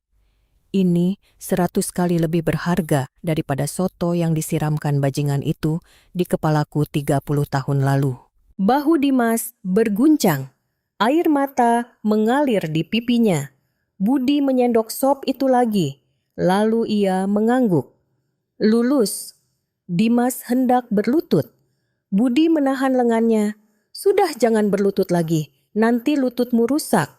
"Ini 100 kali lebih berharga daripada soto yang disiramkan bajingan itu di kepalaku 30 tahun lalu." Bahu Dimas berguncang. Air mata mengalir di pipinya. Budi menyendok sop itu lagi. Lalu ia mengangguk. "Lulus." Dimas hendak berlutut. Budi menahan lengannya. "Sudah, jangan berlutut lagi. Nanti lututmu rusak."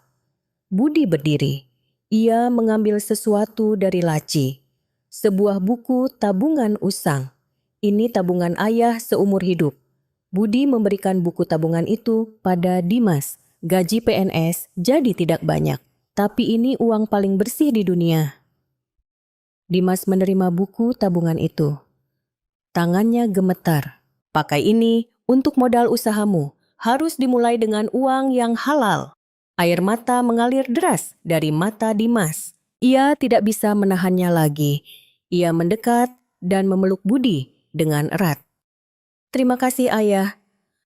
Budi berdiri. Ia mengambil sesuatu dari laci. Sebuah buku tabungan usang. Ini tabungan ayah seumur hidup. Budi memberikan buku tabungan itu pada Dimas. Gaji PNS jadi tidak banyak, tapi ini uang paling bersih di dunia. Dimas menerima buku tabungan itu. Tangannya gemetar. "Pakai ini untuk modal usahamu. Harus dimulai dengan uang yang halal." Air mata mengalir deras dari mata Dimas. Ia tidak bisa menahannya lagi. Ia mendekat dan memeluk Budi dengan erat. "Terima kasih ayah.